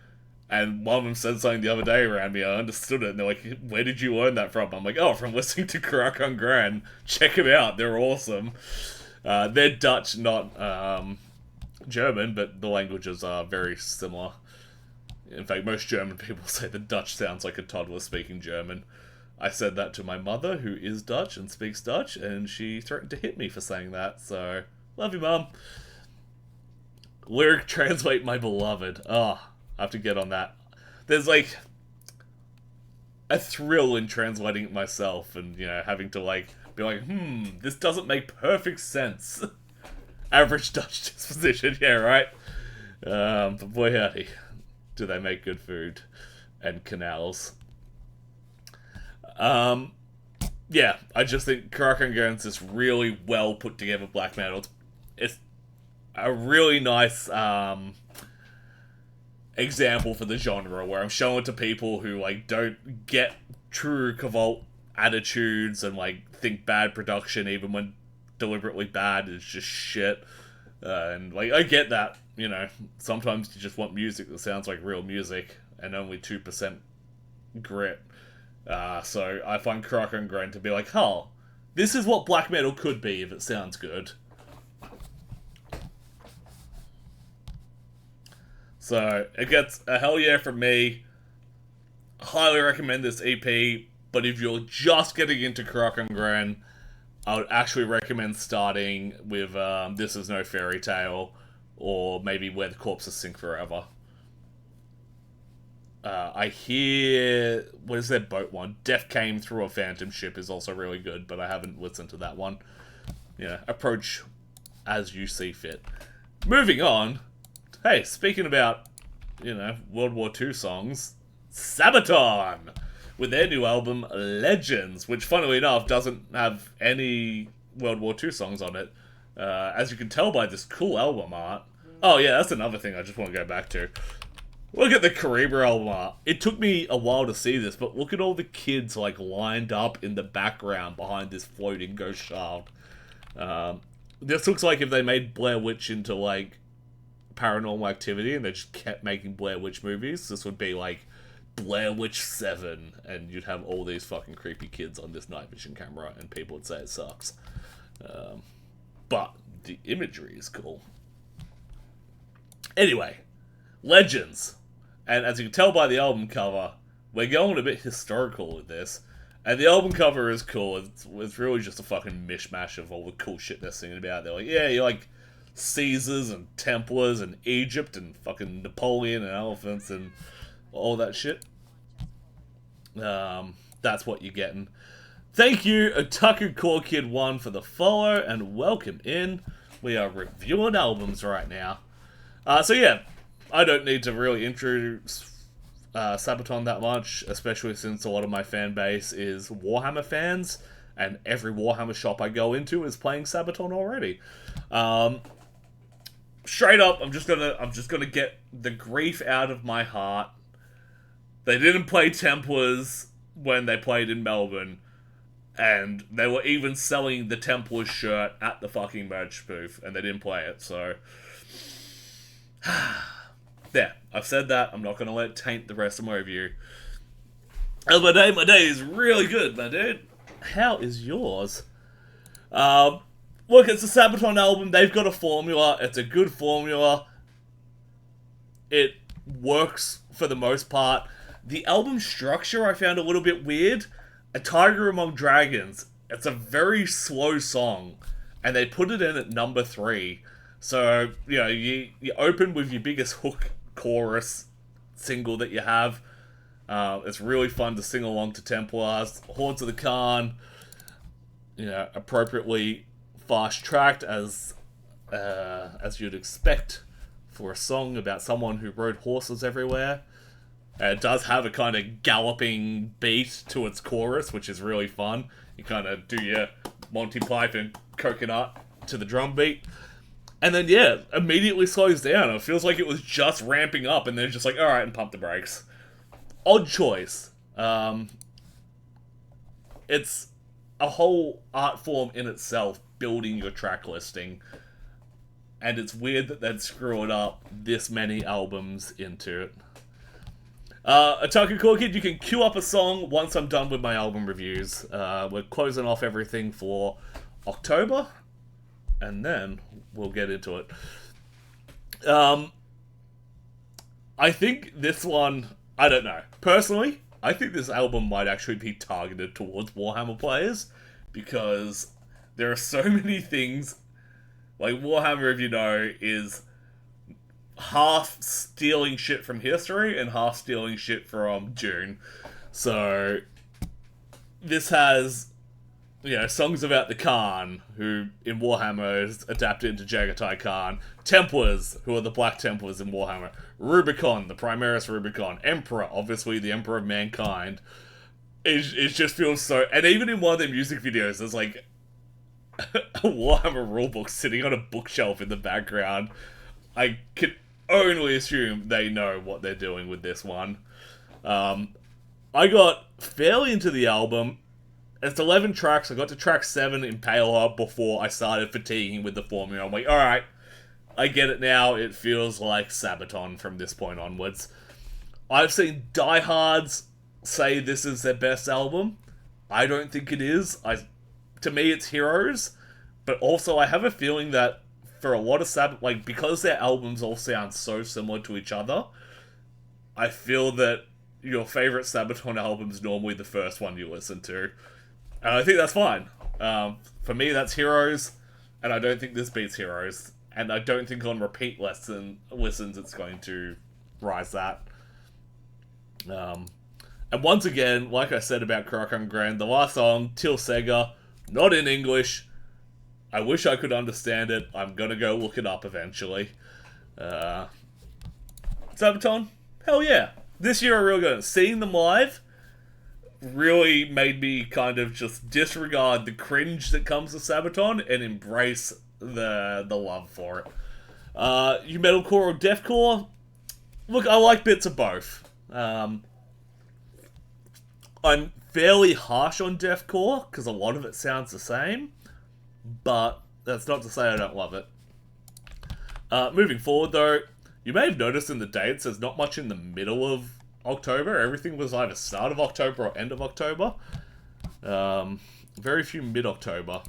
and one of them said something the other day around me, I understood it, and they're like, where did you learn that from? I'm like, oh, from listening to Carach Angren. Check them out, they're awesome. They're Dutch, not German, but the languages are very similar. In fact, most German people say the Dutch sounds like a toddler speaking German. I said that to my mother, who is Dutch and speaks Dutch, and she threatened to hit me for saying that, so... Love you, Mum. Lyric translate my beloved. Oh, I have to get on that. There's, a thrill in translating it myself, and, having to, be like, this doesn't make perfect sense. Average Dutch disposition, yeah, right? But boy howdy, do they make good food and canals. Yeah, I just think Carach Angren's this really well put together black metal. It's a really nice example for the genre, where I'm showing it to people who don't get true Cavolt attitudes and think bad production, even when deliberately bad, is just shit. And I get that, sometimes you just want music that sounds like real music and only 2% grit. So I find Carach Angren to be this is what black metal could be if it sounds good. So it gets a hell yeah from me. Highly recommend this EP, but if you're just getting into Carach Angren, I would actually recommend starting with This Is No Fairy Tale, or maybe Where the Corpses Sink Forever. I hear... What is their boat one? Death Came Through a Phantom Ship is also really good, but I haven't listened to that one. Approach as you see fit. Moving on. Hey, speaking about, World War II songs, Sabaton! With their new album, Legends, which, funnily enough, doesn't have any World War II songs on it. As you can tell by this cool album art. Oh yeah, that's another thing I just want to go back to. Look at the Chimaira album art. It took me a while to see this, but look at all the kids, lined up in the background behind this floating ghost shaft. This looks like if they made Blair Witch into, Paranormal Activity, and they just kept making Blair Witch movies, this would be, Blair Witch 7, and you'd have all these fucking creepy kids on this night vision camera, and people would say it sucks. But the imagery is cool. Anyway, Legends. And as you can tell by the album cover, we're going a bit historical with this. And the album cover is cool. It's really just a fucking mishmash of all the cool shit they're singing about. They're you're Caesars and Templars and Egypt and fucking Napoleon and elephants and all that shit. That's what you're getting. Thank you, Otaku Core Kid 1, for the follow, and welcome in. We are reviewing albums right now. So yeah, I don't need to really introduce Sabaton that much, especially since a lot of my fan base is Warhammer fans, and every Warhammer shop I go into is playing Sabaton already. Straight up, I'm just gonna get the grief out of my heart. They didn't play Templars. when they played in Melbourne, and they were even selling the Templars shirt at the fucking merch booth, and they didn't play it, so... There, I've said that. I'm not going to let it taint the rest of my review. And my day is really good, my dude. How is yours? Look, it's a Sabaton album. They've got a formula. It's a good formula. It works for the most part. The album structure I found a little bit weird. A Tiger Among Dragons. It's a very slow song. And they put it in at number 3. So, you know, you open with your biggest hook chorus single that you have. It's really fun to sing along to Templars. Haunts of the Khan, you know, appropriately fast-tracked as you'd expect for a song about someone who rode horses everywhere. It does have a kind of galloping beat to its chorus, which is really fun. You kind of do your Monty Python coconut to the drum beat. And then, yeah, immediately slows down. It feels like it was just ramping up, and then just like, alright, and pump the brakes. Odd choice. It's a whole art form in itself, building your track listing. And it's weird that they'd screw it up this many albums into it. Attack Cool Kid, you can queue up a song once I'm done with my album reviews. We're closing off everything for October, and then we'll get into it. I think this one, I don't know. Personally, I think this album might actually be targeted towards Warhammer players, because there are so many things, like Warhammer, if you know, is half stealing shit from history and half stealing shit from Dune. So this has, you know, songs about the Khan, who in Warhammer is adapted into Jagatai Khan. Templars, who are the Black Templars in Warhammer. Rubicon, the Primaris Rubicon. Emperor, obviously the Emperor of Mankind. It just feels so... And even in one of their music videos, there's like a Warhammer rulebook sitting on a bookshelf in the background. I can only assume they know what they're doing with this one. I got fairly into the album. It's 11 tracks. I got to track 7 in Paler before I started fatiguing with the formula. I'm like, alright, I get it now. It feels like Sabaton from this point onwards. I've seen diehards say this is their best album. I don't think it is. To me, it's Heroes. But also, I have a feeling that for a lot of Sabaton, like, because their albums all sound so similar to each other, I feel that your favorite Sabaton album is normally the first one you listen to. And I think that's fine. For me, that's Heroes, and I don't think this beats Heroes. And I don't think on repeat listens it's going to rise that. And once again, like I said about Carach Angren, the last song, Til Sega, not in English. I wish I could understand it. I'm gonna go look it up eventually. Sabaton? Hell yeah. This year I really got it. Seeing them live really made me kind of just disregard the cringe that comes with Sabaton and embrace the love for it. You metalcore or deathcore? Look, I like bits of both. I'm fairly harsh on deathcore because a lot of it sounds the same, but that's not to say I don't love it. Moving forward though, you may have noticed in the dates there's not much in the middle of October. Everything was either start of October or end of October. Very few mid-October.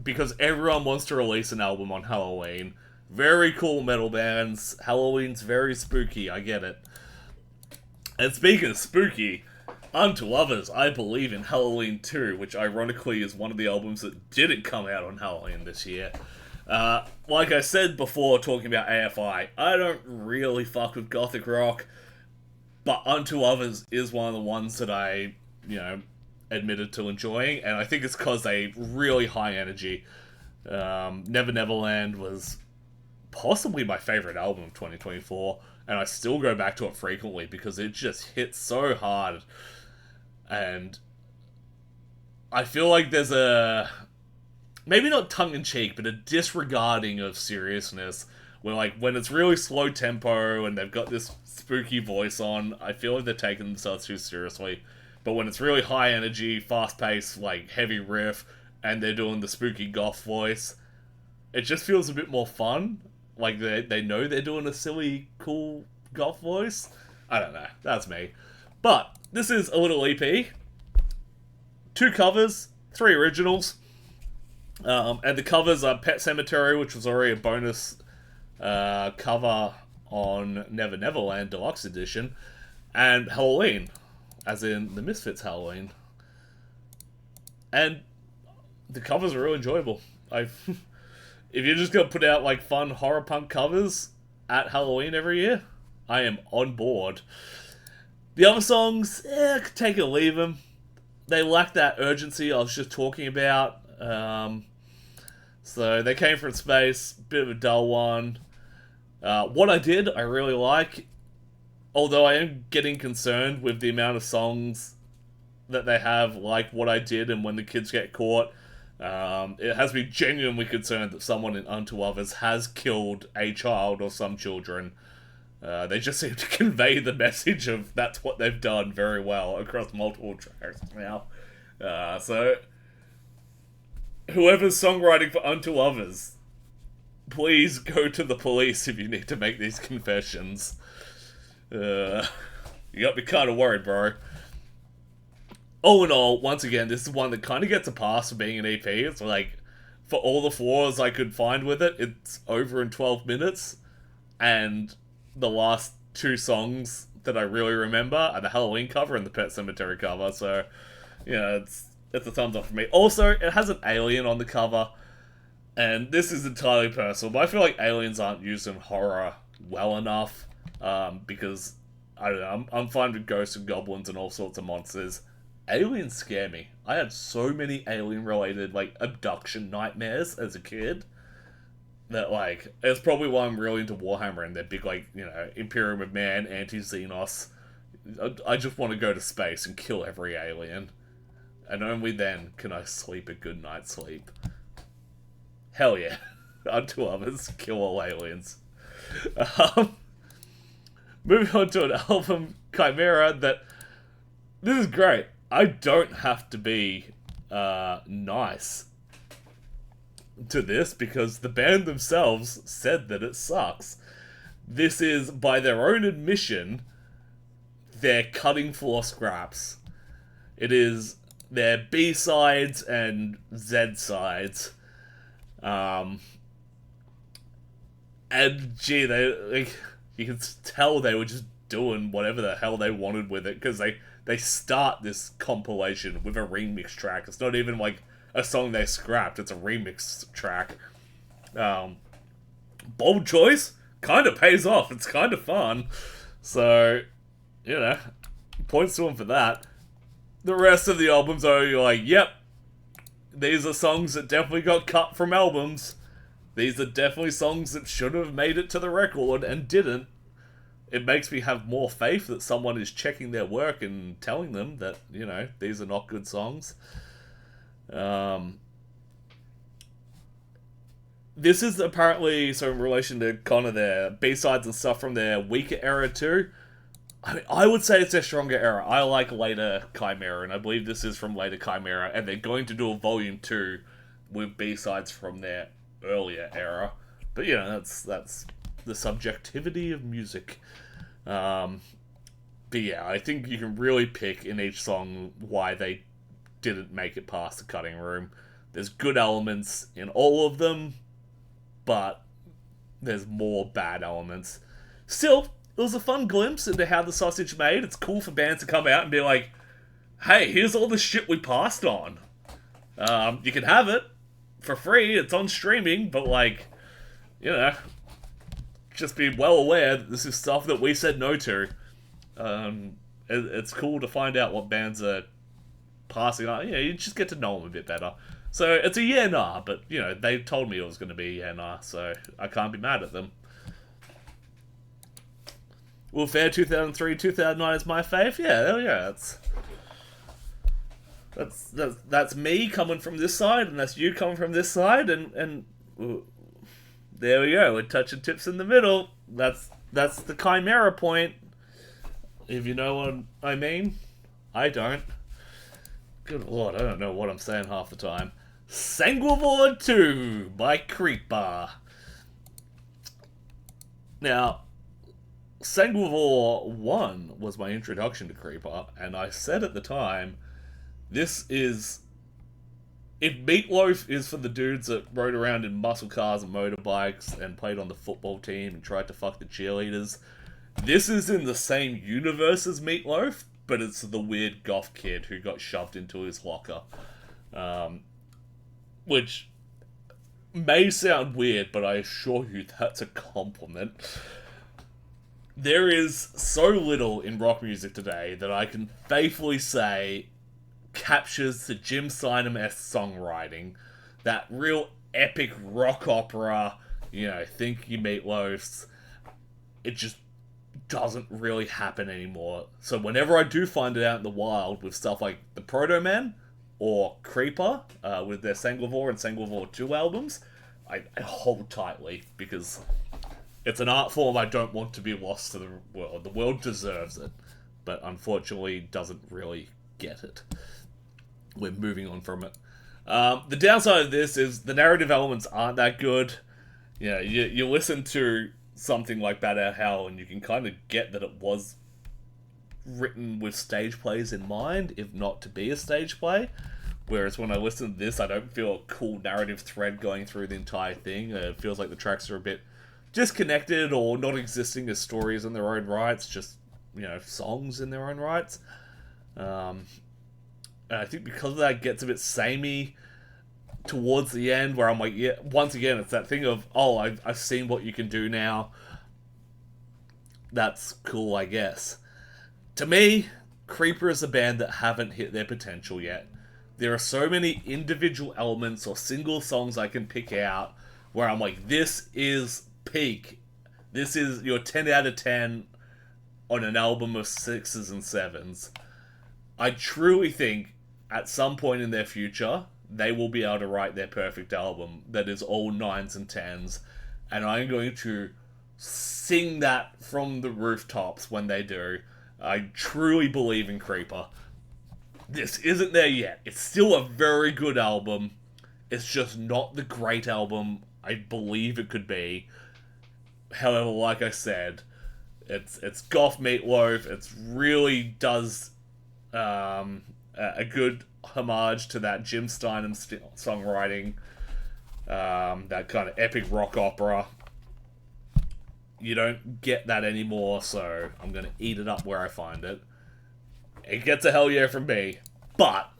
Because everyone wants to release an album on Halloween. Very cool metal bands. Halloween's very spooky, I get it. And speaking of spooky, Unto Others, I believe in Halloween 2, which ironically is one of the albums that didn't come out on Halloween this year. Like I said before talking about AFI, I don't really fuck with gothic rock, but Unto Others is one of the ones that I, admitted to enjoying, and I think it's because they really high energy. Never Neverland was possibly my favorite album of 2024, and I still go back to it frequently because it just hits so hard. And I feel like there's a, maybe not tongue-in-cheek, but a disregarding of seriousness, where like when it's really slow tempo and they've got this spooky voice on, I feel like they're taking themselves too seriously. But when it's really high energy, fast paced, like heavy riff, and they're doing the spooky goth voice, it just feels a bit more fun. Like they know they're doing a silly, cool goth voice. I don't know. That's me. But this is a little EP. 2 covers, 3 originals. And the covers are Pet Sematary, which was already a bonus cover on Never Neverland Deluxe Edition, and Halloween, as in the Misfits Halloween. And the covers are really enjoyable. If you're just going to put out like fun horror punk covers at Halloween every year, I am on board. The other songs, take or leave them. They lack that urgency I was just talking about. So they came from space, bit of a dull one. What I Did, I really like. Although I am getting concerned with the amount of songs that they have, like What I Did and When the Kids Get Caught. It has me genuinely concerned that someone in Unto Others has killed a child or some children. They just seem to convey the message of that's what they've done very well across multiple tracks now. So, whoever's songwriting for Unto Others, please go to the police if you need to make these confessions. You got me kind of worried, bro. All in all, once again, this is one that kind of gets a pass for being an EP. It's like, for all the flaws I could find with it, it's over in 12 minutes. And the last 2 songs that I really remember are the Halloween cover and the Pet Sematary cover. So, it's a thumbs up for me. Also, it has an alien on the cover. And this is entirely personal, but I feel like aliens aren't used in horror well enough. Because, I don't know, I'm fine with ghosts and goblins and all sorts of monsters. Aliens scare me. I had so many alien-related, like, abduction nightmares as a kid that, like, it's probably why I'm really into Warhammer and their big, like, Imperium of Man, anti-Xenos. I just want to go to space and kill every alien. And only then can I sleep a good night's sleep. Hell yeah. Unto Others, kill all aliens. Moving on to an album, Chimaira, that... This is great. I don't have to be nice to this because the band themselves said that it sucks. This is, by their own admission, their cutting floor scraps. It is their B-sides and Z-sides. And gee, you can tell they were just doing whatever the hell they wanted with it, because they start this compilation with a remix track. It's not even like a song they scrapped, it's a remix track. Bold choice, kind of pays off, it's kind of fun. So, points to them for that. The rest of the albums are like, yep, these are songs that definitely got cut from albums. These are definitely songs that should have made it to the record and didn't. It makes me have more faith that someone is checking their work and telling them that, these are not good songs. This is apparently, so in relation to kind of their B-sides and stuff from their weaker era too, I would say it's their stronger era. I like later Chimaira, and I believe this is from later Chimaira, and they're going to do a volume 2 with B-sides from their earlier era. But, that's the subjectivity of music. But yeah, I think you can really pick in each song why they didn't make it past the cutting room. There's good elements in all of them, but there's more bad elements. Still, it was a fun glimpse into how the sausage made. It's cool for bands to come out and be like, hey, here's all the shit we passed on. You can have it for free, it's on streaming, but just be well aware that this is stuff that we said no to. It's cool to find out what bands are passing on. You just get to know them a bit better. So it's a yeah nah, but they told me it was going to be yeah nah, so I can't be mad at them. Will Fair 2003, 2009 is my fave? Yeah, that's me coming from this side, and that's you coming from this side, and there we go. We're touching tips in the middle. That's the Chimaira point, if you know what I mean. I don't. Good lord, I don't know what I'm saying half the time. Sanguivore 2 by Creeper. Now, Sanguivore 1 was my introduction to Creeper, and I said at the time, this is... If Meatloaf is for the dudes that rode around in muscle cars and motorbikes and played on the football team and tried to fuck the cheerleaders, this is in the same universe as Meatloaf, but it's the weird goth kid who got shoved into his locker. Which may sound weird, but I assure you that's a compliment. There is so little in rock music today that I can faithfully say captures the Jim Steinman-esque songwriting, that real epic rock opera, think you Meatloafs. It just doesn't really happen anymore. So whenever I do find it out in the wild with stuff like the Proto Man or Creeper, with their Sanguivore and Sanguivore 2 albums, I hold tightly, because it's an art form I don't want to be lost to the world. The world deserves it, but unfortunately doesn't really get it. We're moving on from it. The downside of this is the narrative elements aren't that good. You listen to something like Bad Out Hell and you can kind of get that it was written with stage plays in mind, if not to be a stage play. Whereas when I listen to this, I don't feel a cool narrative thread going through the entire thing. It feels like the tracks are a bit disconnected or not existing as stories in their own rights, just, songs in their own rights. And I think because of that, it gets a bit samey towards the end, where I'm like, yeah, once again, it's that thing of, oh, I've seen what you can do now. That's cool, I guess. To me, Creeper is a band that haven't hit their potential yet. There are so many individual elements or single songs I can pick out where I'm like, this is peak. This is your 10 out of 10 on an album of 6s and 7s. I truly think at some point in their future, they will be able to write their perfect album that is all 9s and 10s. And I'm going to sing that from the rooftops when they do. I truly believe in Creeper. This isn't there yet. It's still a very good album. It's just not the great album I believe it could be. However, like I said, it's goth Meatloaf. It really does a good homage to that Jim Steinman songwriting, that kind of epic rock opera. You don't get that anymore, so I'm going to eat it up where I find it. It gets a hell yeah from me, but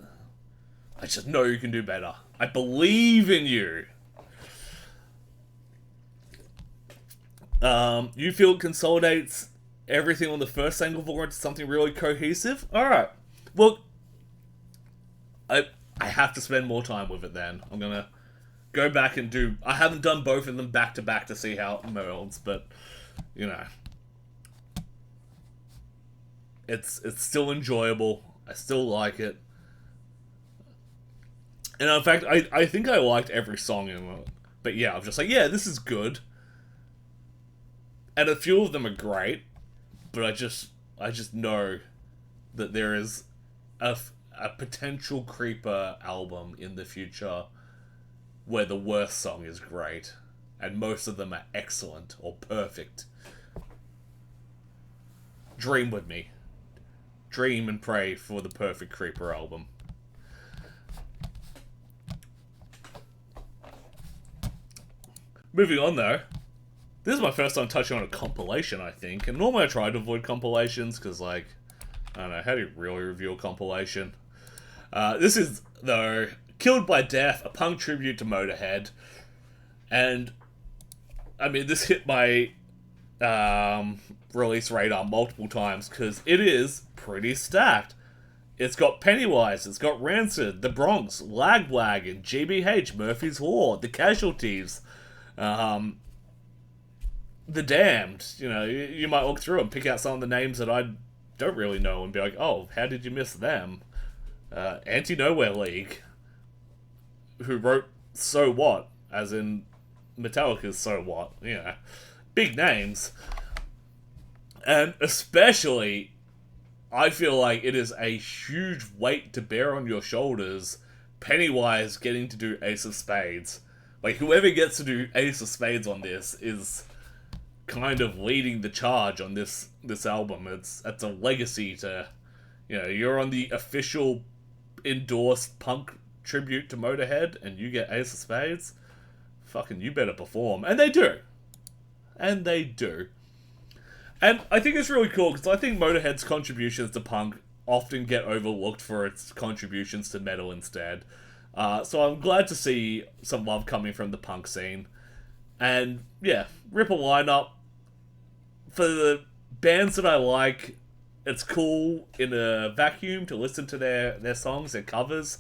I just know you can do better. I believe in you. You feel it consolidates everything on the first Sanguivore into something really cohesive? Alright. Well, I have to spend more time with it then. I'm going to go back and do... I haven't done both of them back to back to see how it melds, but, it's still enjoyable. I still like it. And in fact, I think I liked every song in it. But yeah, I'm just like, yeah, this is good. And a few of them are great, but I just know that there is a potential Creeper album in the future where the worst song is great, and most of them are excellent or perfect. Dream with me. Dream and pray for the perfect Creeper album. Moving on though, this is my first time touching on a compilation, I think, and normally I try to avoid compilations because, like, I don't know, how do you really review a compilation? This is, though, Killed by Death, a punk tribute to Motorhead. And, I mean, this hit my release radar multiple times because it is pretty stacked. It's got Pennywise, it's got Rancid, The Bronx, Lagwagon, GBH, Murphy's Law, The Casualties, The Damned. You might look through and pick out some of the names that I don't really know and be like, oh, how did you miss them? Anti-Nowhere League, who wrote So What, as in Metallica's So What, big names. And especially I feel like it is a huge weight to bear on your shoulders, Pennywise getting to do Ace of Spades. Like, whoever gets to do Ace of Spades on this is kind of leading the charge on this album. It's a legacy to, you're on the official endorsed punk tribute to Motorhead, and you get Ace of Spades. Fucking, you better perform. And they do. And they do. And I think it's really cool, because I think Motorhead's contributions to punk often get overlooked for its contributions to metal instead. So I'm glad to see some love coming from the punk scene. And, yeah, rip a lineup. For the bands that I like, it's cool in a vacuum to listen to their songs, their covers.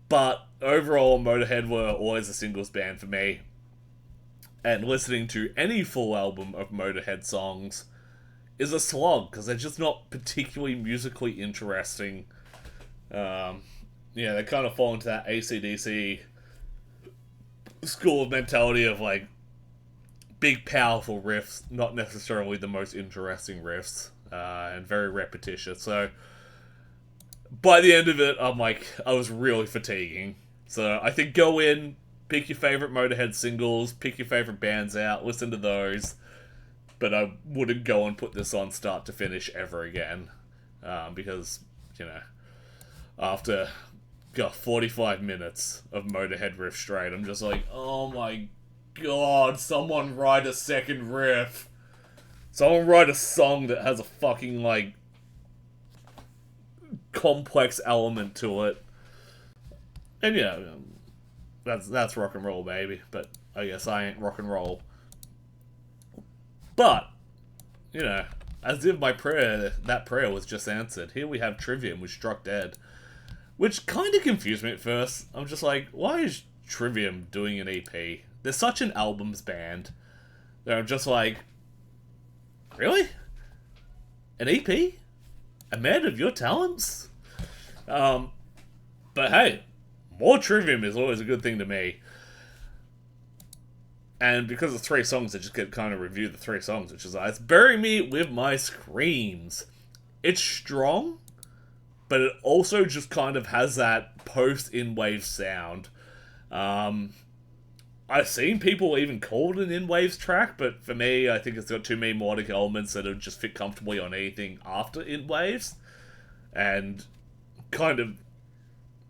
But overall, Motorhead were always a singles band for me. And listening to any full album of Motorhead songs is a slog, because they're just not particularly musically interesting. They kind of fall into that AC/DC school of mentality of, like, big, powerful riffs, not necessarily the most interesting riffs, and very repetitious. So, by the end of it, I was really fatiguing. So, I think go in, pick your favorite Motorhead singles, pick your favorite bands out, listen to those. But I wouldn't go and put this on start to finish ever again. Because, after 45 minutes of Motorhead riff straight, I'm just like, oh my god, someone write a second riff. Someone write a song that has a fucking, like, complex element to it. And that's rock and roll, baby. But I guess I ain't rock and roll. But, as if that prayer was just answered, here we have Trivium with Struck Dead. Which kind of confused me at first. I'm just like, why is Trivium doing an EP? They're such an albums band. They're just like, really? An EP? A man of your talents? But hey, more Trivium is always a good thing to me. And because of 3 songs, I just get kind of review the 3 songs, which is nice. Bury Me With My Screams. It's strong, but it also just kind of has that post-in-wave sound. I've seen people even call it an in-waves track, but for me, I think it's got too many melodic elements that would just fit comfortably on anything after in-waves, and kind of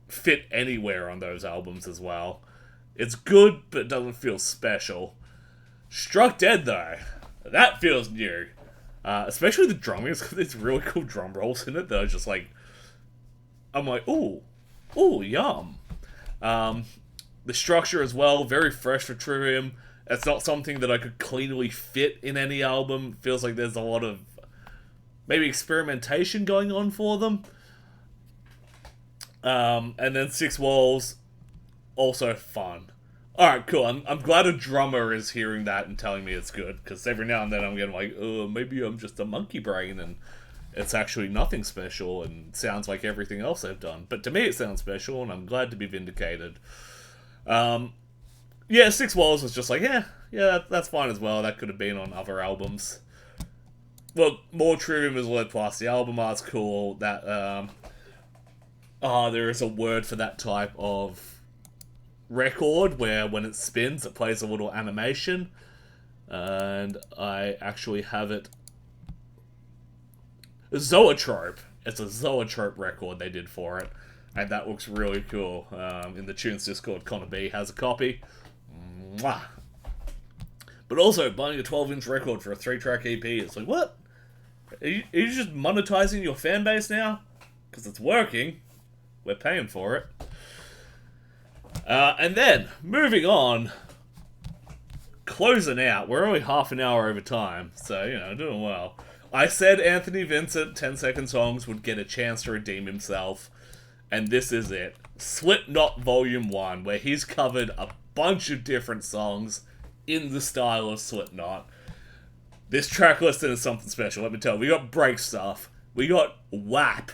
fit anywhere on those albums as well. It's good, but it doesn't feel special. Struck Dead, though, that feels new. Especially the drumming, it's got these really cool drum rolls in it that are just like, I'm like, ooh, yum. The structure as well, very fresh for Trivium. It's not something that I could cleanly fit in any album. It feels like there's a lot of maybe experimentation going on for them. And then Six Walls, also fun. Alright, cool. I'm glad a drummer is hearing that and telling me it's good, because every now and then I'm getting like, oh, maybe I'm just a monkey brain and it's actually nothing special and sounds like everything else I've done. But to me it sounds special, and I'm glad to be vindicated. Six Walls was just like, that's fine as well. That could have been on other albums. Look, more Trivium is Lead Plus. The album art's cool. That, there is a word for that type of record where when it spins it plays a little animation, and I actually have it. Zoetrope. It's a Zoetrope record they did for it, and that looks really cool. In the Tunes Discord, Connor B has a copy. Mwah. But also, buying a 12-inch record for a 3-track EP, it's like, what? Are you just monetizing your fan base now? Because it's working. We're paying for it. And then, moving on, closing out. We're only half an hour over time, so, doing well. I said Anthony Vincent, 10-second songs, would get a chance to redeem himself, and this is it. Slipknot Volume 1, where he's covered a bunch of different songs in the style of Slipknot. This track listing is something special, let me tell you. We got Break Stuff, we got WAP,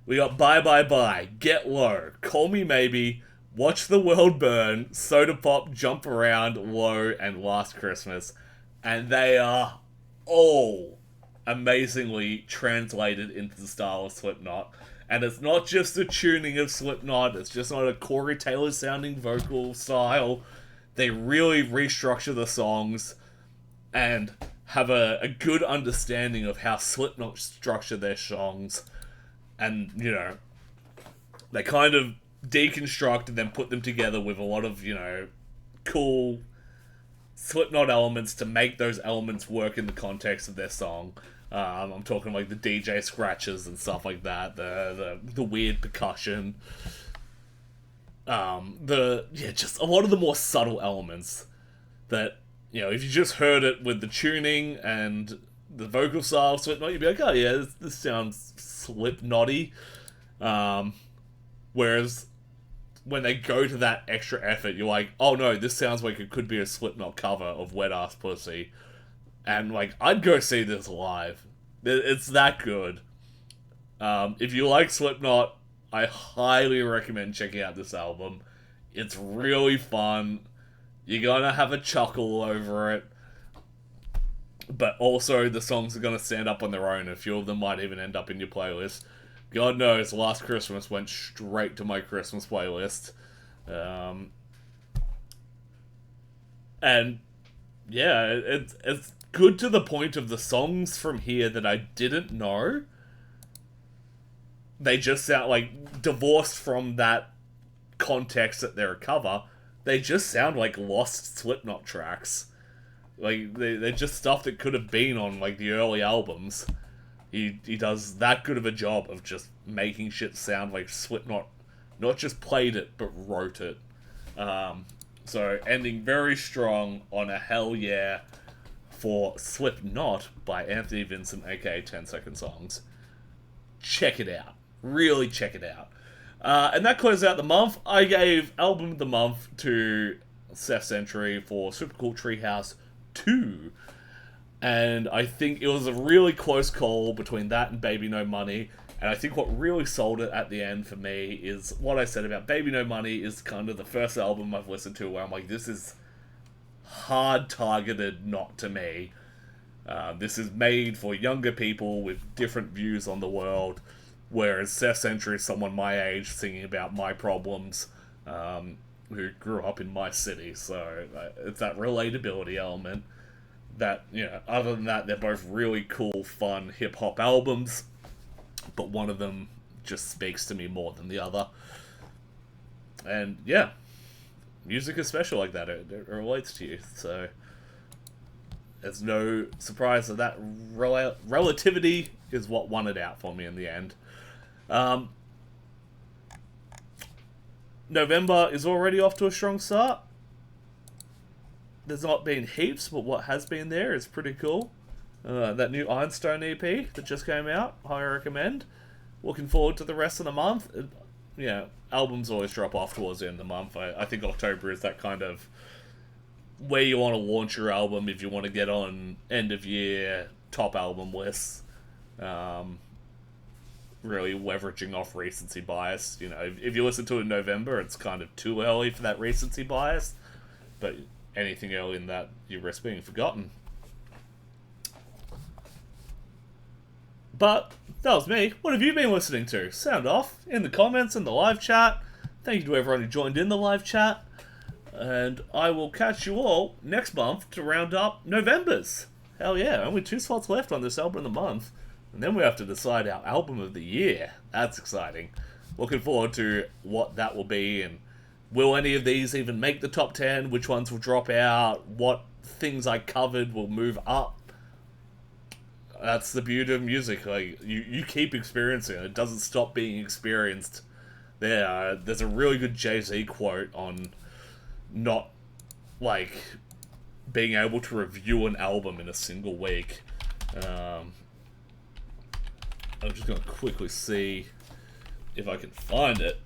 we got Bye Bye Bye, Get Low, Call Me Maybe, Watch the World Burn, Soda Pop, Jump Around, Low, and Last Christmas. And they are all amazingly translated into the style of Slipknot. And it's not just the tuning of Slipknot, it's just not a Corey Taylor sounding vocal style. They really restructure the songs and have a good understanding of how Slipknot structure their songs. And, you know, they kind of deconstruct and then put them together with a lot of, you know, cool Slipknot elements to make those elements work in the context of their song. I'm talking like the DJ scratches and stuff like that, the weird percussion, just a lot of the more subtle elements that, you know, if you just heard it with the tuning and the vocal style of Slipknot, you'd be like, oh yeah, this sounds Slipknotty. Whereas when they go to that extra effort, you're like, oh no, this sounds like it could be a Slipknot cover of Wet Ass Pussy. And, like, I'd go see this live. It's that good. If you like Slipknot, I highly recommend checking out this album. It's really fun. You're gonna have a chuckle over it. But also, the songs are gonna stand up on their own. A few of them might even end up in your playlist. God knows, Last Christmas went straight to my Christmas playlist. And, yeah, it's good to the point of the songs from here that I didn't know. They just sound like, divorced from that context that they're a cover, they just sound like lost Slipknot tracks. Like, they're just stuff that could have been on, like, the early albums. He does that good of a job of just making shit sound like Slipknot not just played it, but wrote it. So, ending very strong on a hell yeah for Slipknot by Anthony Vincent, aka 10 Second Songs. Check it out. Really check it out. And that closes out the month. I gave Album of the Month to Seth Sentry for Super Cool Treehouse 2. And I think it was a really close call between that and Baby No Money. And I think what really sold it at the end for me is what I said about Baby No Money is kind of the first album I've listened to where I'm like, this is hard targeted not to me. This is made for younger people with different views on the world. Whereas Seth Sentry is someone my age singing about my problems, who grew up in my city. So it's that relatability element. That, you know, other than that, they're both really cool, fun, hip-hop albums, but one of them just speaks to me more than the other. And, yeah, music is special like that. It relates to you, so there's no surprise that relativity is what won it out for me in the end. November is already off to a strong start. There's not been heaps, but what has been there is pretty cool. That new Ironstone EP that just came out, I recommend. Looking forward to the rest of the month. Albums always drop off towards the end of the month. I think October is that kind of where you want to launch your album if you want to get on end of year top album lists. Really leveraging off recency bias. You know, if you listen to it in November, it's kind of too early for that recency bias. But anything early in that, you risk being forgotten. But that was me. What have you been listening to? Sound off in the comments in the live chat. Thank you to everyone who joined in the live chat. And I will catch you all next month to round up November's. Hell yeah, only 2 slots left on this album of the month. And then we have to decide our album of the year. That's exciting. Looking forward to what that will be, and will any of these even make the top 10? Which ones will drop out? What things I covered will move up? That's the beauty of music. Like, you keep experiencing it. It doesn't stop being experienced. There's a really good Jay-Z quote on not, like, being able to review an album in a single week. I'm just going to quickly see if I can find it.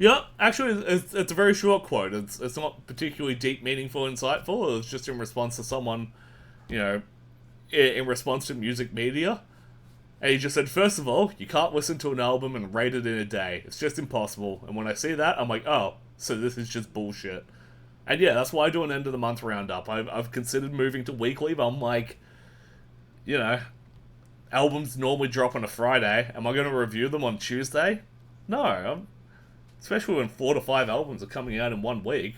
Yeah, actually, it's a very short quote. It's not particularly deep, meaningful, insightful. It's just in response to someone, you know, in response to music media. And he just said, first of all, you can't listen to an album and rate it in a day. It's just impossible. And when I see that, I'm like, oh, so this is just bullshit. And yeah, that's why I do an end of the month roundup. I've considered moving to weekly, but I'm like, you know, albums normally drop on a Friday. Am I going to review them on Tuesday? No. Especially when 4 to 5 albums are coming out in 1 week.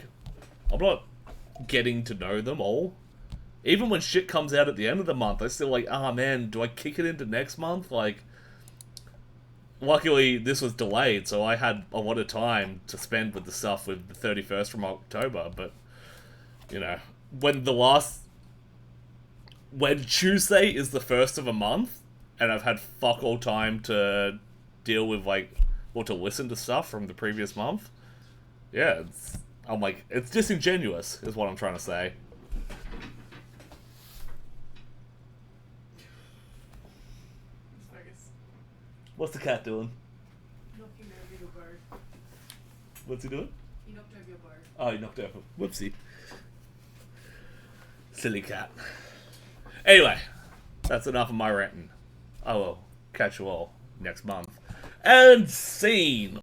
I'm not getting to know them all. Even when shit comes out at the end of the month, I'm still like, ah, man, do I kick it into next month? Like, luckily, this was delayed, so I had a lot of time to spend with the stuff with the 31st from October, but, you know, when Tuesday is the first of a month, and I've had fuck all time to deal with, like, or to listen to stuff from the previous month, yeah, I'm like, it's disingenuous, is what I'm trying to say. What's the cat doing? Knocking over your bird. What's he doing? He knocked over your bird. Oh, he knocked over. Whoopsie. Silly cat. Anyway, that's enough of my ranting. I will catch you all next month. And scene!